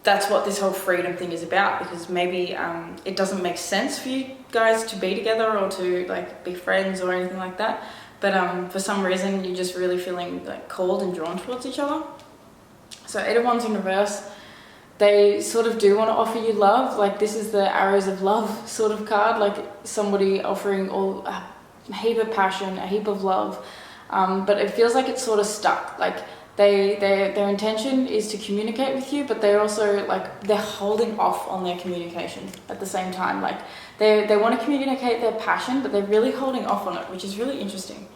Speaker 1: that's what this whole freedom thing is about, because maybe it doesn't make sense for you guys to be together or to like be friends or anything like that, but for some reason you're just really feeling like called and drawn towards each other. So 8 of Wands in reverse, they sort of do want to offer you love. Like this is the arrows of love sort of card, like somebody offering a heap of passion, a heap of love, but it feels like it's sort of stuck. Like their intention is to communicate with you, but they're also like they're holding off on their communication at the same time. Like they want to communicate their passion, but they're really holding off on it, which is really interesting.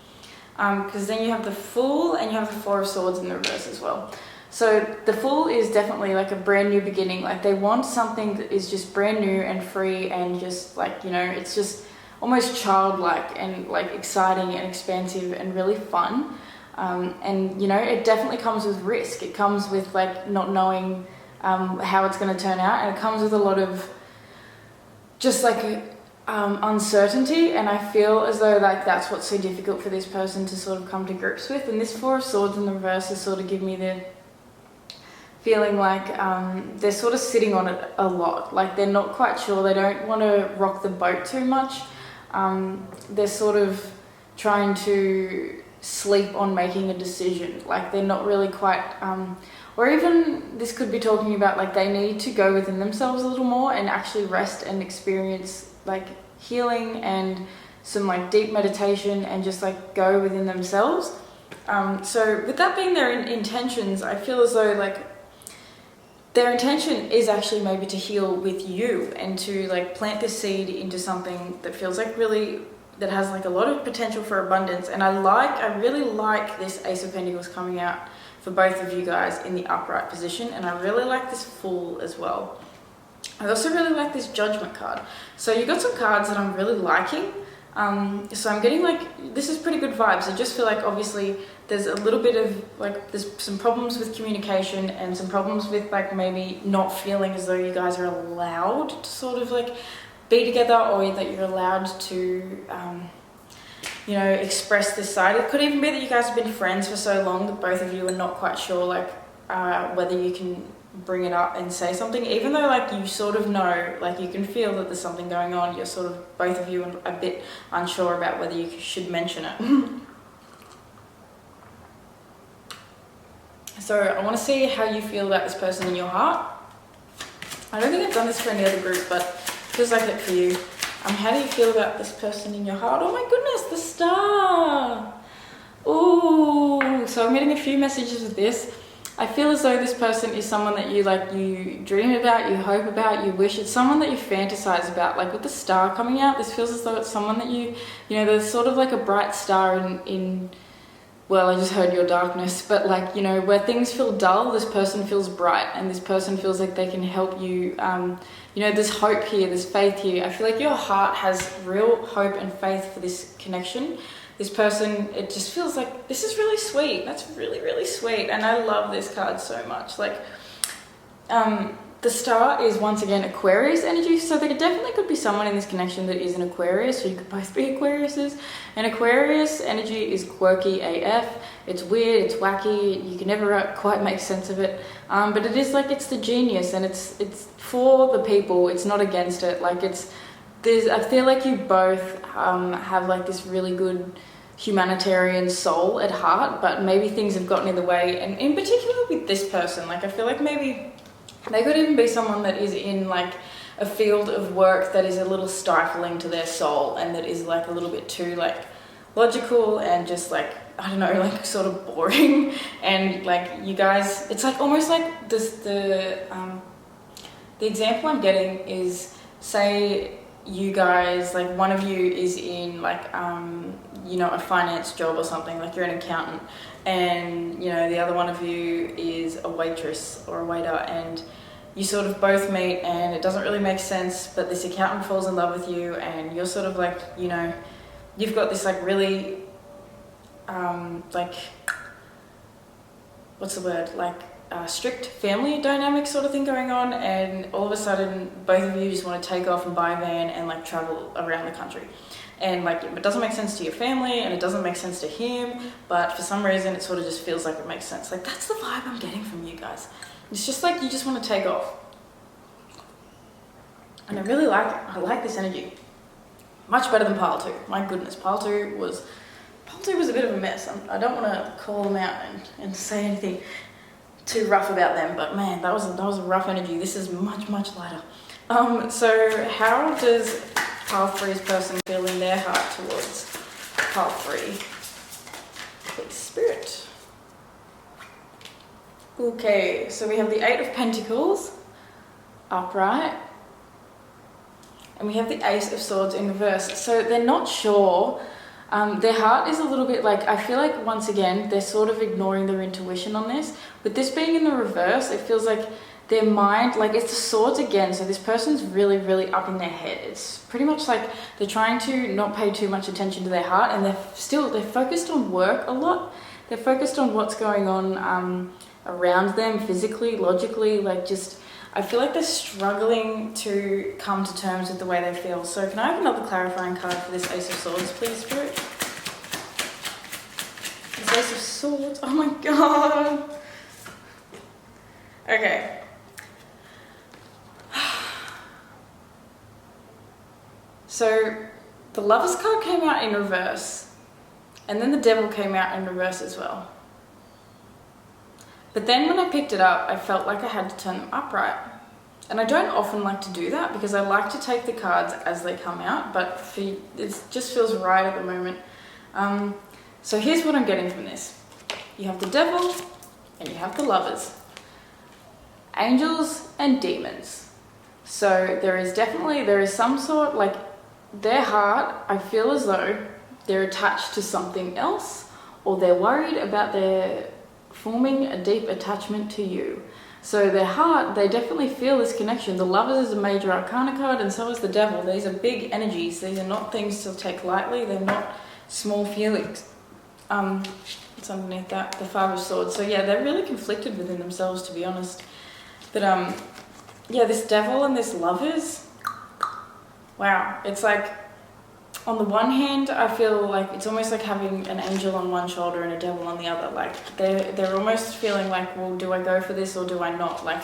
Speaker 1: Because then you have the Fool and you have the 4 of Swords in the reverse as well. So the Fool is definitely like a brand new beginning. Like they want something that is just brand new and free and just like, you know, it's just almost childlike and like exciting and expansive and really fun. And you know, it definitely comes with risk. It comes with like not knowing how it's going to turn out, and it comes with a lot of just like uncertainty. And I feel as though like that's what's so difficult for this person to sort of come to grips with. And this 4 of Swords in the reverse is sort of give me the feeling like they're sort of sitting on it a lot. Like they're not quite sure. They don't want to rock the boat too much. They're sort of trying to sleep on making a decision. Like they're not really quite, or even this could be talking about like they need to go within themselves a little more and actually rest and experience like healing and some like deep meditation and just like go within themselves. So with that being their intentions, I feel as though like their intention is actually maybe to heal with you and to like plant this seed into something that feels like really, that has like a lot of potential for abundance. And I really like this Ace of Pentacles coming out for both of you guys in the upright position. And I really like this Fool as well. I also really like this Judgment card. So you've got some cards that I'm really liking. So I'm getting like, this is pretty good vibes. I just feel like obviously there's a little bit of like, there's some problems with communication and some problems with like maybe not feeling as though you guys are allowed to sort of like be together, or that you're allowed to, you know, express this side. It could even be that you guys have been friends for so long that both of you are not quite sure like whether you can bring it up and say something, even though like you sort of know, like you can feel that there's something going on. You're sort of, both of you, a bit unsure about whether you should mention it. So I want to see how you feel about this person in your heart. I don't think I've done this for any other group, but it feels like it for you. How do you feel about this person in your heart? Oh my goodness, the Star. Ooh, so I'm getting a few messages with this. I feel as though this person is someone that you like, you dream about, you hope about, you wish. It's someone that you fantasize about. Like with the Star coming out, this feels as though it's someone that you know, there's sort of like a bright star in well, I just heard your darkness, but like, you know, where things feel dull, this person feels bright, and this person feels like they can help you. You know, there's hope here, there's faith here. I feel like your heart has real hope and faith for this connection. This person, it just feels like this is really sweet. That's really, really sweet. And I love this card so much. Like, the Star is once again Aquarius energy, so there definitely could be someone in this connection that is an Aquarius, so you could both be Aquariuses. And Aquarius energy is quirky AF. It's weird, it's wacky, you can never quite make sense of it. But it is like, it's the genius, and it's for the people, it's not against it. Like I feel like you both have like this really good humanitarian soul at heart, but maybe things have gotten in the way. And in particular with this person, like I feel like maybe they could even be someone that is in like a field of work that is a little stifling to their soul, and that is like a little bit too like logical and just like, I don't know, like sort of boring. And like you guys, it's like almost like this, the example I'm getting is, say you guys, like one of you is in like you know, a finance job or something, like you're an accountant, and you know the other one of you is a waitress or a waiter, and you sort of both meet and it doesn't really make sense, but this accountant falls in love with you, and you're sort of like, you know, you've got this like really like, what's the word, like strict family dynamic sort of thing going on, and all of a sudden both of you just want to take off and buy a van and like travel around the country. And like, it doesn't make sense to your family and it doesn't make sense to him, but for some reason it sort of just feels like it makes sense. Like that's the vibe I'm getting from you guys. It's just like you just want to take off. And I really like it. I like this energy. Much better than pile 2. My goodness, pile 2 was a bit of a mess. I don't want to call them out and say anything too rough about them, but man, that was a rough energy. This is much lighter. So how does path 3's person feel in their heart towards path 3? Please, Spirit. Okay, so we have the 8 of Pentacles upright, and we have the Ace of Swords in reverse. So they're not sure. Their heart is a little bit like, I feel like once again, they're sort of ignoring their intuition on this. With this being in the reverse, it feels like their mind, like it's the swords again. So this person's really up in their head. It's pretty much like they're trying to not pay too much attention to their heart, and they're focused on work a lot. They're focused on what's going on around them physically, logically, like just, I feel like they're struggling to come to terms with the way they feel. So can I have another clarifying card for this Ace of Swords, please, Spirit? This Ace of Swords, oh my god. Okay. So the Lovers card came out in reverse, and then the Devil came out in reverse as well. But then when I picked it up, I felt like I had to turn them upright. And I don't often like to do that because I like to take the cards as they come out, but it just feels right at the moment. So here's what I'm getting from this. You have the Devil and you have the Lovers. Angels and demons. So there is some sort, like their heart, I feel as though they're attached to something else, or they're worried about their forming a deep attachment to you. So their heart, they definitely feel this connection. The Lovers is a major arcana card, and so is the Devil. These are big energies. These are not things to take lightly. They're not small feelings. What's underneath that? The Five of Swords. So yeah, they're really conflicted within themselves, to be honest. But yeah, this Devil and this Lovers, wow. It's like, on the one hand, I feel like it's almost like having an angel on one shoulder and a devil on the other. Like they're almost feeling like, well, do I go for this or do I not? Like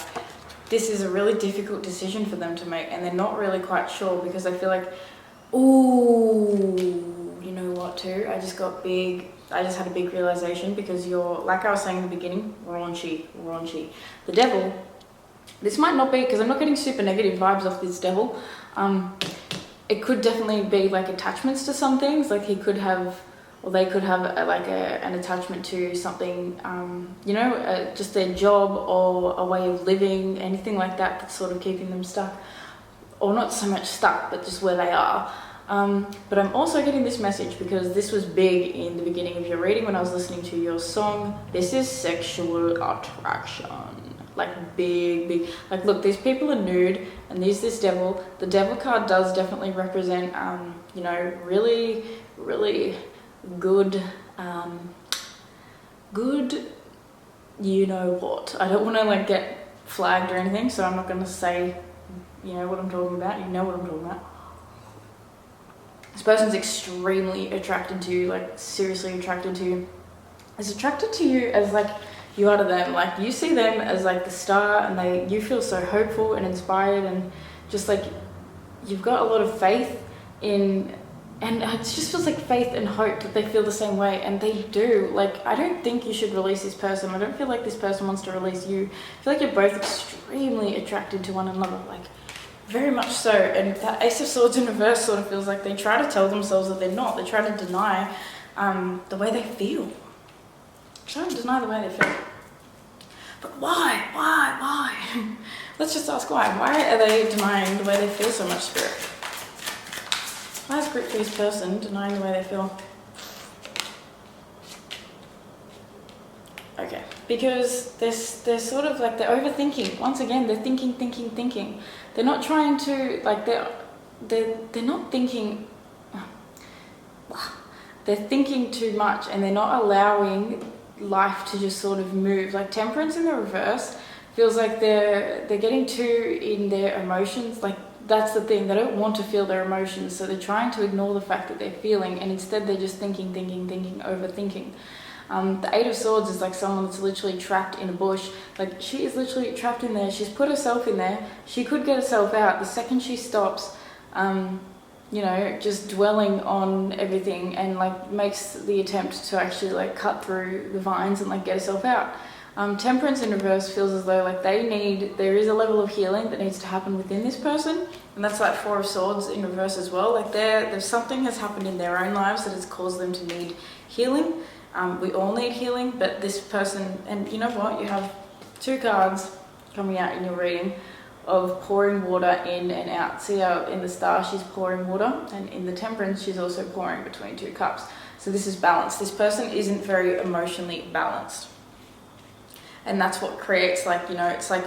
Speaker 1: this is a really difficult decision for them to make, and they're not really quite sure, because I feel like, ooh, you know what too? I just had a big realization, because you're, like I was saying in the beginning, raunchy. The Devil, this might not be, because I'm not getting super negative vibes off this Devil. It could definitely be like attachments to some things, like he could have, or they could have an attachment to something, you know, just their job or a way of living, anything like that that's sort of keeping them stuck, or not so much stuck, but just where they are. But I'm also getting this message, because this was big in the beginning of your reading when I was listening to your song. This is sexual attraction. Like big, like look, these people are nude, and there's this Devil. The Devil card does definitely represent, you know, really good, good, you know what. I don't want to like get flagged or anything, so I'm not going to say, you know what I'm talking about. You know what I'm talking about. This person's extremely attracted to you, like seriously attracted to you. Is attracted to you as like, you are to them, like you see them as like the star, and you feel so hopeful and inspired, and just like you've got a lot of faith in, and it just feels like faith and hope that they feel the same way, and they do. Like I don't think you should release this person. I don't feel like this person wants to release you. I feel like you're both extremely attracted to one another, like very much so. And that Ace of Swords in reverse sort of feels like they try to tell themselves that they're not. They try to deny the way they feel. Try to deny the way they feel. But why? Let's just ask why. Why are they denying the way they feel so much, Spirit? Why is Group 3's person denying the way they feel? Okay, because they're sort of like, they're overthinking. Once again, they're thinking. They're not trying to, like, they're not thinking, they're thinking too much, and they're not allowing life to just sort of move. Like Temperance in the reverse feels like they're getting too in their emotions. Like that's the thing, they don't want to feel their emotions, so they're trying to ignore the fact that they're feeling, and instead they're just thinking, overthinking. The Eight of Swords is like someone that's literally trapped in a bush. Like she is literally trapped in there. She's put herself in there. She could get herself out. The second she stops, you know, just dwelling on everything, and like makes the attempt to actually like cut through the vines and like get herself out. Temperance in reverse feels as though like there is a level of healing that needs to happen within this person, and that's like Four of Swords in reverse as well. Like there's something has happened in their own lives that has caused them to need healing. We all need healing, but this person, and you know what, you have 2 cards coming out in your reading of pouring water in and out. See how in the Star she's pouring water, and in the Temperance she's also pouring between 2 cups. So this is balance. This person isn't very emotionally balanced. And that's what creates, like, you know, it's like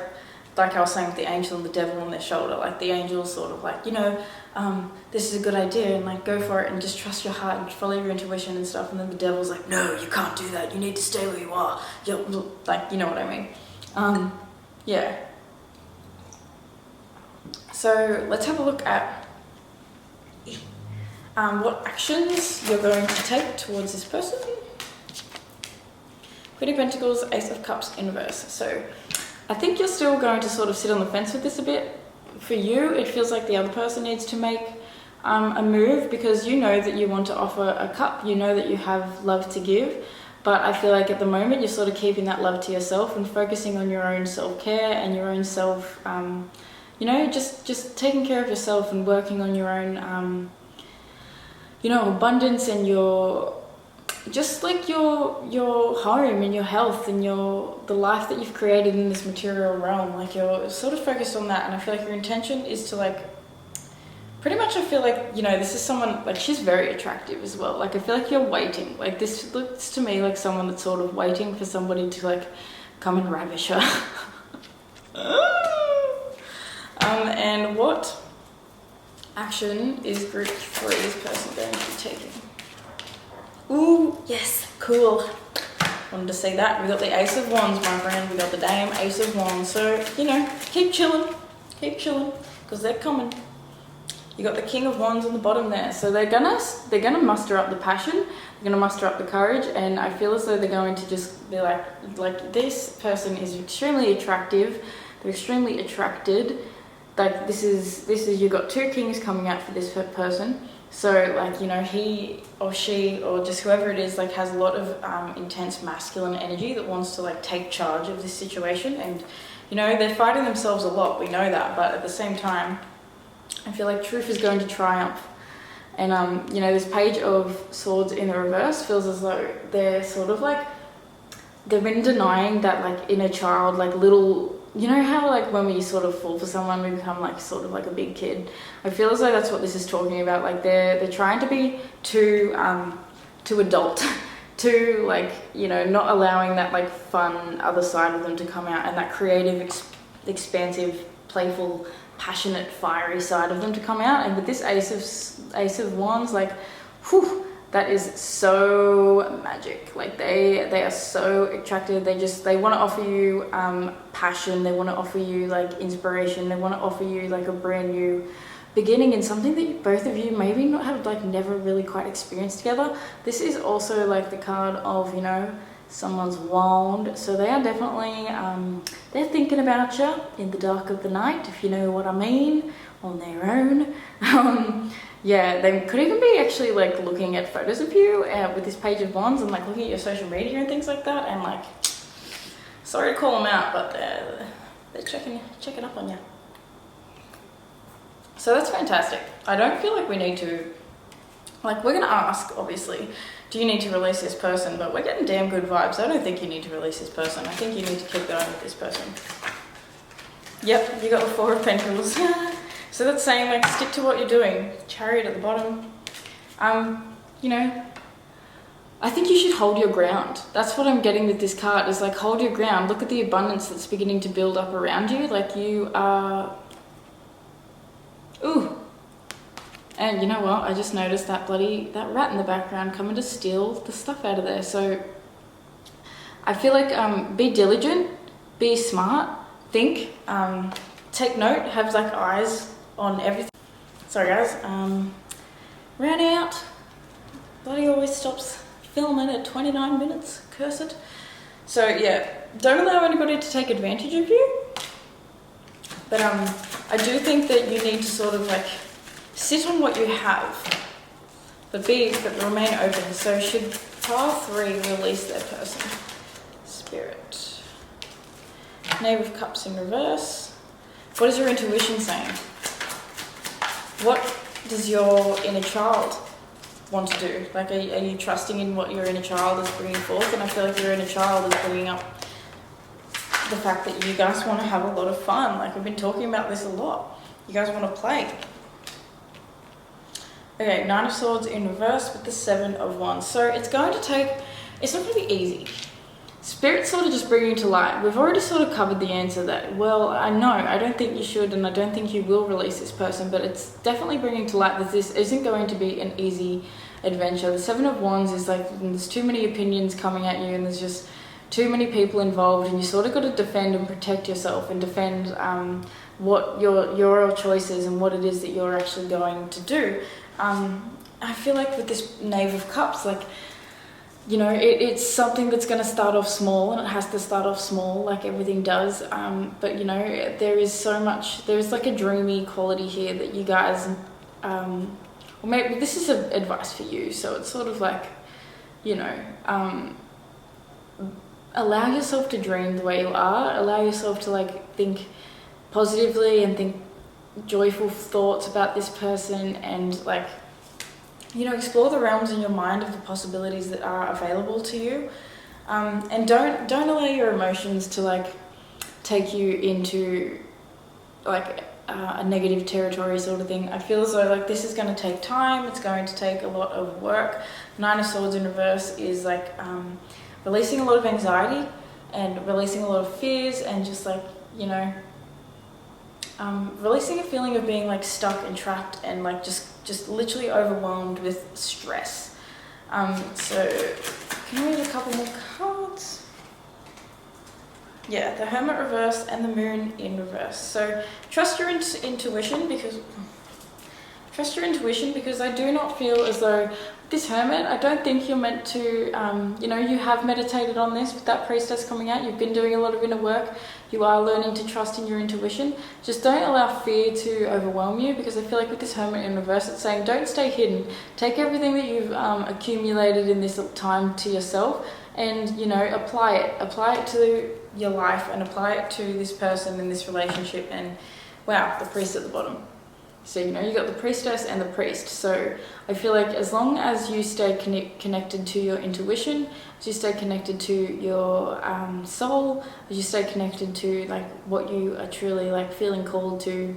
Speaker 1: I was saying with the angel and the devil on their shoulder. Like the angel's sort of like, you know, this is a good idea and like go for it and just trust your heart and follow your intuition and stuff. And then the devil's like, no, you can't do that. You need to stay where you are. You're, like, you know what I mean? Yeah. So let's have a look at what actions you're going to take towards this person. Queen of Pentacles, Ace of Cups inverse. So I think you're still going to sort of sit on the fence with this a bit. For you, it feels like the other person needs to make a move, because you know that you want to offer a cup, you know that you have love to give, but I feel like at the moment you're sort of keeping that love to yourself and focusing on your own self-care and your own self, you know, just taking care of yourself and working on your own, you know, abundance and your just like your home and your health and the life that you've created in this material realm. Like you're sort of focused on that, and I feel like your intention is to like pretty much, I feel like, you know, this is someone, like she's very attractive as well. Like I feel like you're waiting, like this looks to me like someone that's sort of waiting for somebody to like come and ravish her. And what action is group 3's person going to be taking? Ooh, yes, cool. Wanted to see that. We got the Ace of Wands, my friend. We got the damn Ace of Wands. So, you know, keep chilling, because they're coming. You got the King of Wands on the bottom there. So they're gonna muster up the passion. They're gonna muster up the courage, and I feel as though they're going to just be like this person is extremely attractive. They're extremely attracted. Like this is you've got 2 kings coming out for this person. So like, you know, he or she or just whoever it is like has a lot of intense masculine energy that wants to like take charge of this situation, and you know, they're fighting themselves a lot, we know that, but at the same time I feel like truth is going to triumph. And you know, this Page of Swords in the reverse feels as though they're sort of like they've been denying that like inner child, like little, you know how like when we sort of fall for someone we become like sort of like a big kid. I feel as though that's what this is talking about. Like they're trying to be too adult, too like, you know, not allowing that like fun other side of them to come out, and that creative, expansive, playful, passionate, fiery side of them to come out. And with this Ace of Wands, like, whew, that is so magic. Like they are so attracted. They want to offer you passion. They want to offer you like inspiration. They want to offer you like a brand new beginning in something that both of you maybe not have like never really quite experienced together. This is also like the card of, you know, someone's wand. So they are definitely they're thinking about you in the dark of the night, if you know what I mean, on their own. Yeah, they could even be actually like looking at photos of you with this Page of Wands and like looking at your social media and things like that, and like, sorry to call them out, but they're checking up on you. So that's fantastic. I don't feel like we need to, like, we're gonna ask, obviously, do you need to release this person? But we're getting damn good vibes. I don't think you need to release this person. I think you need to keep going with this person. Yep, you got the Four of Pentacles. So that's saying like stick to what you're doing. Chariot at the bottom. You know, I think you should hold your ground. That's what I'm getting with this card, is like hold your ground. Look at the abundance that's beginning to build up around you. Like you are, ooh. And you know what? I just noticed that that rat in the background coming to steal the stuff out of there. So I feel like be diligent, be smart, think, take note, have like eyes on everything. Sorry guys, ran out. Bloody always stops filming at 29 minutes, curse it. So yeah, don't allow anybody to take advantage of you. But I do think that you need to sort of like sit on what you have, but remain open. So should pile 3 release their person? Spirit. Knave of Cups in reverse. What is your intuition saying? What does your inner child want to do? Like, are you trusting in what your inner child is bringing forth? And I feel like your inner child is bringing up the fact that you guys want to have a lot of fun. Like, we've been talking about this a lot. You guys want to play. Okay, Nine of Swords in reverse with the Seven of Wands. So it's not going to be easy. Spirit's sort of just bringing you to light. We've already sort of covered the answer that, well, I know, I don't think you should, and I don't think you will release this person, but it's definitely bringing to light that this isn't going to be an easy adventure. The Seven of Wands is like, there's too many opinions coming at you, and there's just too many people involved, and you sort of got to defend and protect yourself and defend what your choice is and what it is that you're actually going to do. I feel like with this Knave of Cups, like, you know, it's something that's going to start off small, and it has to start off small like everything does. But, you know, there's like a dreamy quality here that you guys, well, maybe this is advice for you. So it's sort of like, you know, allow yourself to dream the way you are. Allow yourself to like think positively and think joyful thoughts about this person, and like, you know, explore the realms in your mind of the possibilities that are available to you, and don't allow your emotions to like take you into like a negative territory sort of thing. I feel as though like this is going to take time. It's going to take a lot of work. Nine of Swords in reverse is like releasing a lot of anxiety and releasing a lot of fears, and just like, you know, releasing a feeling of being like stuck and trapped and like just literally overwhelmed with stress. So can I read a couple more cards? Yeah, the Hermit reverse and the Moon in reverse. So trust your intuition, because I do not feel as though this Hermit, I don't think you're meant to, you know, you have meditated on this with that Priestess coming out. You've been doing a lot of inner work. You are learning to trust in your intuition. Just don't allow fear to overwhelm you, because I feel like with this Hermit in reverse, it's saying don't stay hidden. Take everything that you've accumulated in this time to yourself, and, you know, apply it to your life, and apply it to this person in this relationship. And wow, the Priest at the bottom. So, you know, you got the Priestess and the Priest. So I feel like as long as you stay connected to your intuition, as you stay connected to your soul, as you stay connected to like what you are truly like feeling called to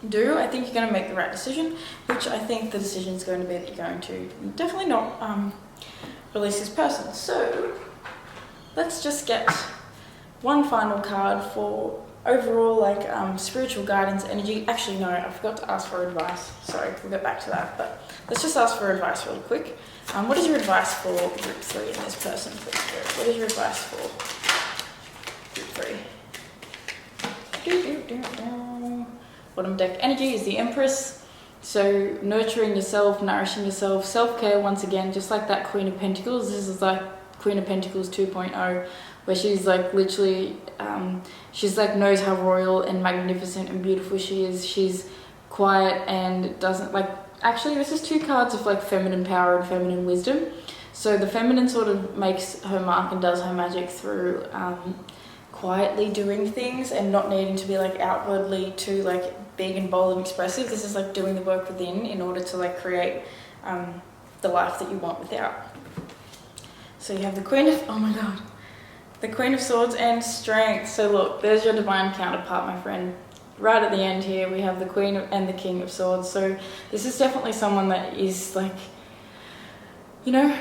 Speaker 1: do, I think you're going to make the right decision, which I think the decision is going to be that you're going to definitely not release this person. So let's just get one final card for overall like spiritual guidance, energy. Actually, no, I forgot to ask for advice. Sorry, we'll get back to that, but let's just ask for advice really quick. What is your advice for group 3 in this person, please, Spirit? What is your advice for group 3? Bottom deck energy is the Empress. So nurturing yourself, nourishing yourself, self-care once again, just like that Queen of Pentacles. This is like Queen of Pentacles 2.0, where she's like literally, she's like knows how royal and magnificent and beautiful she is. She's quiet and doesn't like, actually this is 2 cards of like feminine power and feminine wisdom. So the feminine sort of makes her mark and does her magic through quietly doing things and not needing to be like outwardly too like big and bold and expressive. This is like doing the work within in order to like create the life that you want without. So you have the Queen of, oh my god, the Queen of Swords and Strength. So look, there's your divine counterpart, my friend. Right at the end here, we have the Queen and the King of Swords. So this is definitely someone that is like, you know,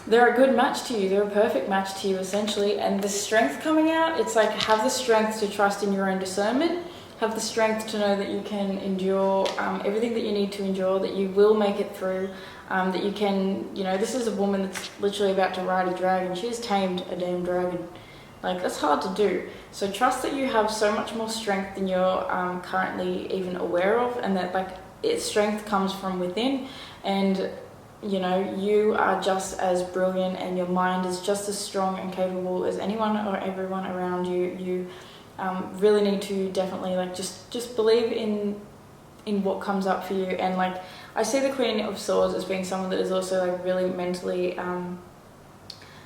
Speaker 1: they're a good match to you. They're a perfect match to you, essentially. And the strength coming out, it's like have the strength to trust in your own discernment. Have the strength to know that you can endure everything that you need to endure, that you will make it through, that you can, you know, this is a woman that's literally about to ride a dragon. She's tamed a damn dragon. Like, that's hard to do. So trust that you have so much more strength than you're currently even aware of, and that like its strength comes from within, and you know, you are just as brilliant and your mind is just as strong and capable as anyone or everyone around you. You really need to definitely like just believe in what comes up for you. And like I see the Queen of Swords as being someone that is also like really mentally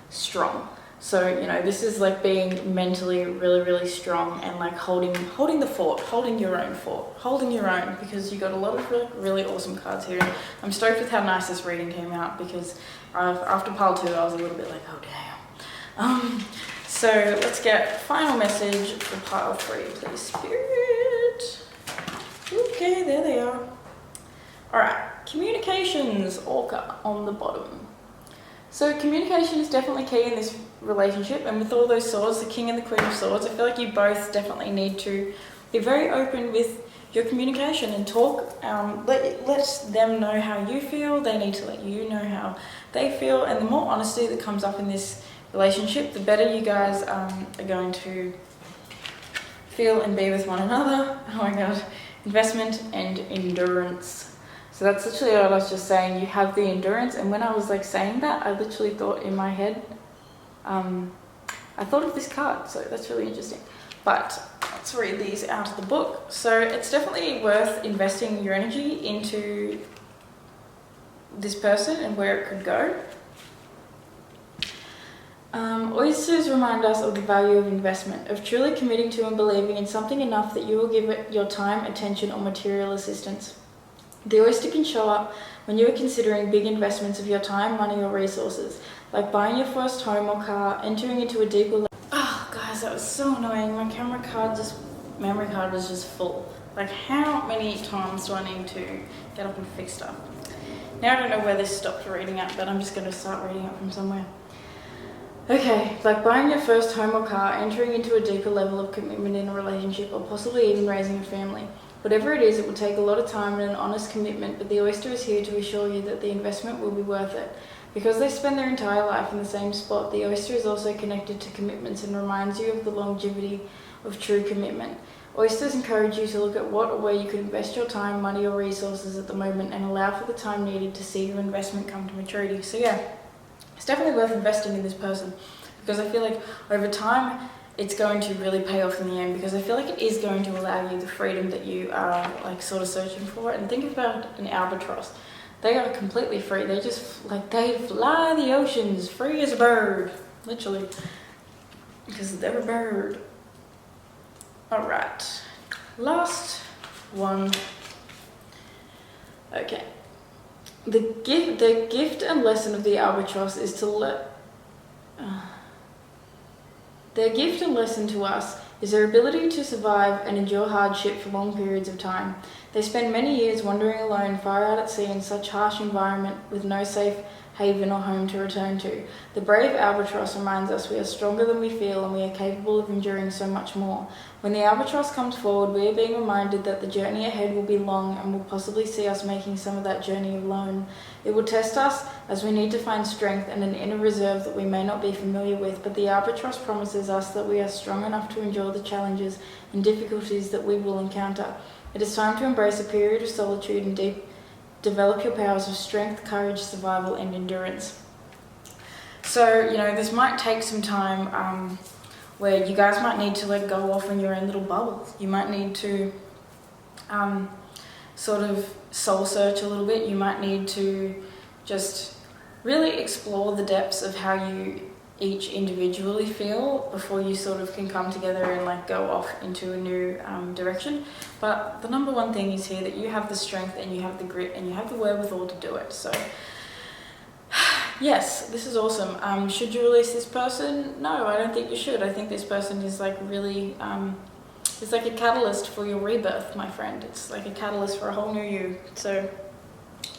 Speaker 1: strong. So, you know, this is like being mentally really, really strong and like holding the fort, holding your own fort, holding your own, because you got a lot of really, really awesome cards here. And I'm stoked with how nice this reading came out, because after pile 2 I was a little bit like, oh damn. So let's get final message for pile 3, please, Spirit. Okay, there they are. All right, communications, Orca on the bottom. So communication is definitely key in this relationship, and with all those swords, the King and the Queen of Swords, I feel like you both definitely need to be very open with your communication and talk. Let them know how you feel, they need to let you know how they feel, and the more honesty that comes up in this relationship, the better you guys are going to feel and be with one another. Oh my god, investment and endurance. So that's literally what I was just saying. You have the endurance, and when I was like saying that, I literally thought in my head, I thought of this card, so that's really interesting. But let's read these out of the book. So it's definitely worth investing your energy into this person and where it could go. Oysters remind us of the value of investment, of truly committing to and believing in something enough that you will give it your time, attention, or material assistance. The oyster can show up when you are considering big investments of your time, money, or resources, like buying your first home or car, entering into a deeper level. Oh, guys, that was so annoying. My memory card was just full. Like, how many times do I need to get up and fix stuff? Now I don't know where this stopped reading at, but I'm just going to start reading it from somewhere. Okay, like buying your first home or car, entering into a deeper level of commitment in a relationship, or possibly even raising a family. Whatever it is, it will take a lot of time and an honest commitment, but the oyster is here to assure you that the investment will be worth it. Because they spend their entire life in the same spot, the oyster is also connected to commitments and reminds you of the longevity of true commitment. Oysters encourage you to look at what or where you could invest your time, money, or resources at the moment, and allow for the time needed to see your investment come to maturity. So yeah, it's definitely worth investing in this person, because I feel like over time it's going to really pay off in the end, because I feel like it is going to allow you the freedom that you are like sort of searching for. And think about an albatross. They are completely free. They just like, they fly the oceans free as a bird, literally, because they're a bird. All right, last one. Okay. The gift and lesson of the albatross is to let... Their gift and lesson to us is their ability to survive and endure hardship for long periods of time. They spend many years wandering alone far out at sea in such harsh environment with no safe haven or home to return to. The brave albatross reminds us we are stronger than we feel, and we are capable of enduring so much more. When the albatross comes forward, we are being reminded that the journey ahead will be long and will possibly see us making some of that journey alone. It will test us, as we need to find strength and an inner reserve that we may not be familiar with, but the albatross promises us that we are strong enough to endure the challenges and difficulties that we will encounter. It is time to embrace a period of solitude and develop your powers of strength, courage, survival, and endurance. So, you know, this might take some time where you guys might need to like go off in your own little bubbles. You might need to sort of soul search a little bit. You might need to just really explore the depths of how you each individually feel before you sort of can come together and like go off into a new direction. But the number one thing is here that you have the strength and you have the grit and you have the wherewithal to do it. So yes, this is awesome. Should you release this person? No, I don't think you should. I think this person is like really, it's like a catalyst for your rebirth, my friend. It's like a catalyst for a whole new you. So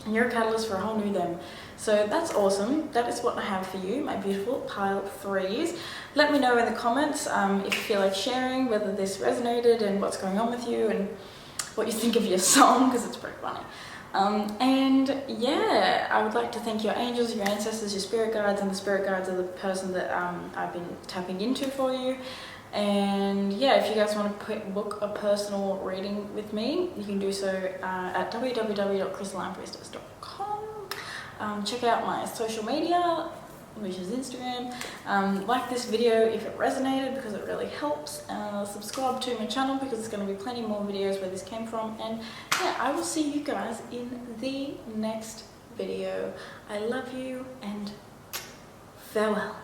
Speaker 1: you're a catalyst for a whole new them. So that's awesome. That is what I have for you, my beautiful pile 3s. Let me know in the comments if you feel like sharing, whether this resonated and what's going on with you and what you think of your song, because it's pretty funny. And yeah, I would like to thank your angels, your ancestors, your spirit guides, and the spirit guides are the person that I've been tapping into for you. And yeah, if you guys want to book a personal reading with me, you can do so at www.crystallinepriestess.com. Check out my social media, which is Instagram. Like this video if it resonated, because it really helps. Subscribe to my channel, because there's going to be plenty more videos where this came from. And yeah, I will see you guys in the next video. I love you and farewell.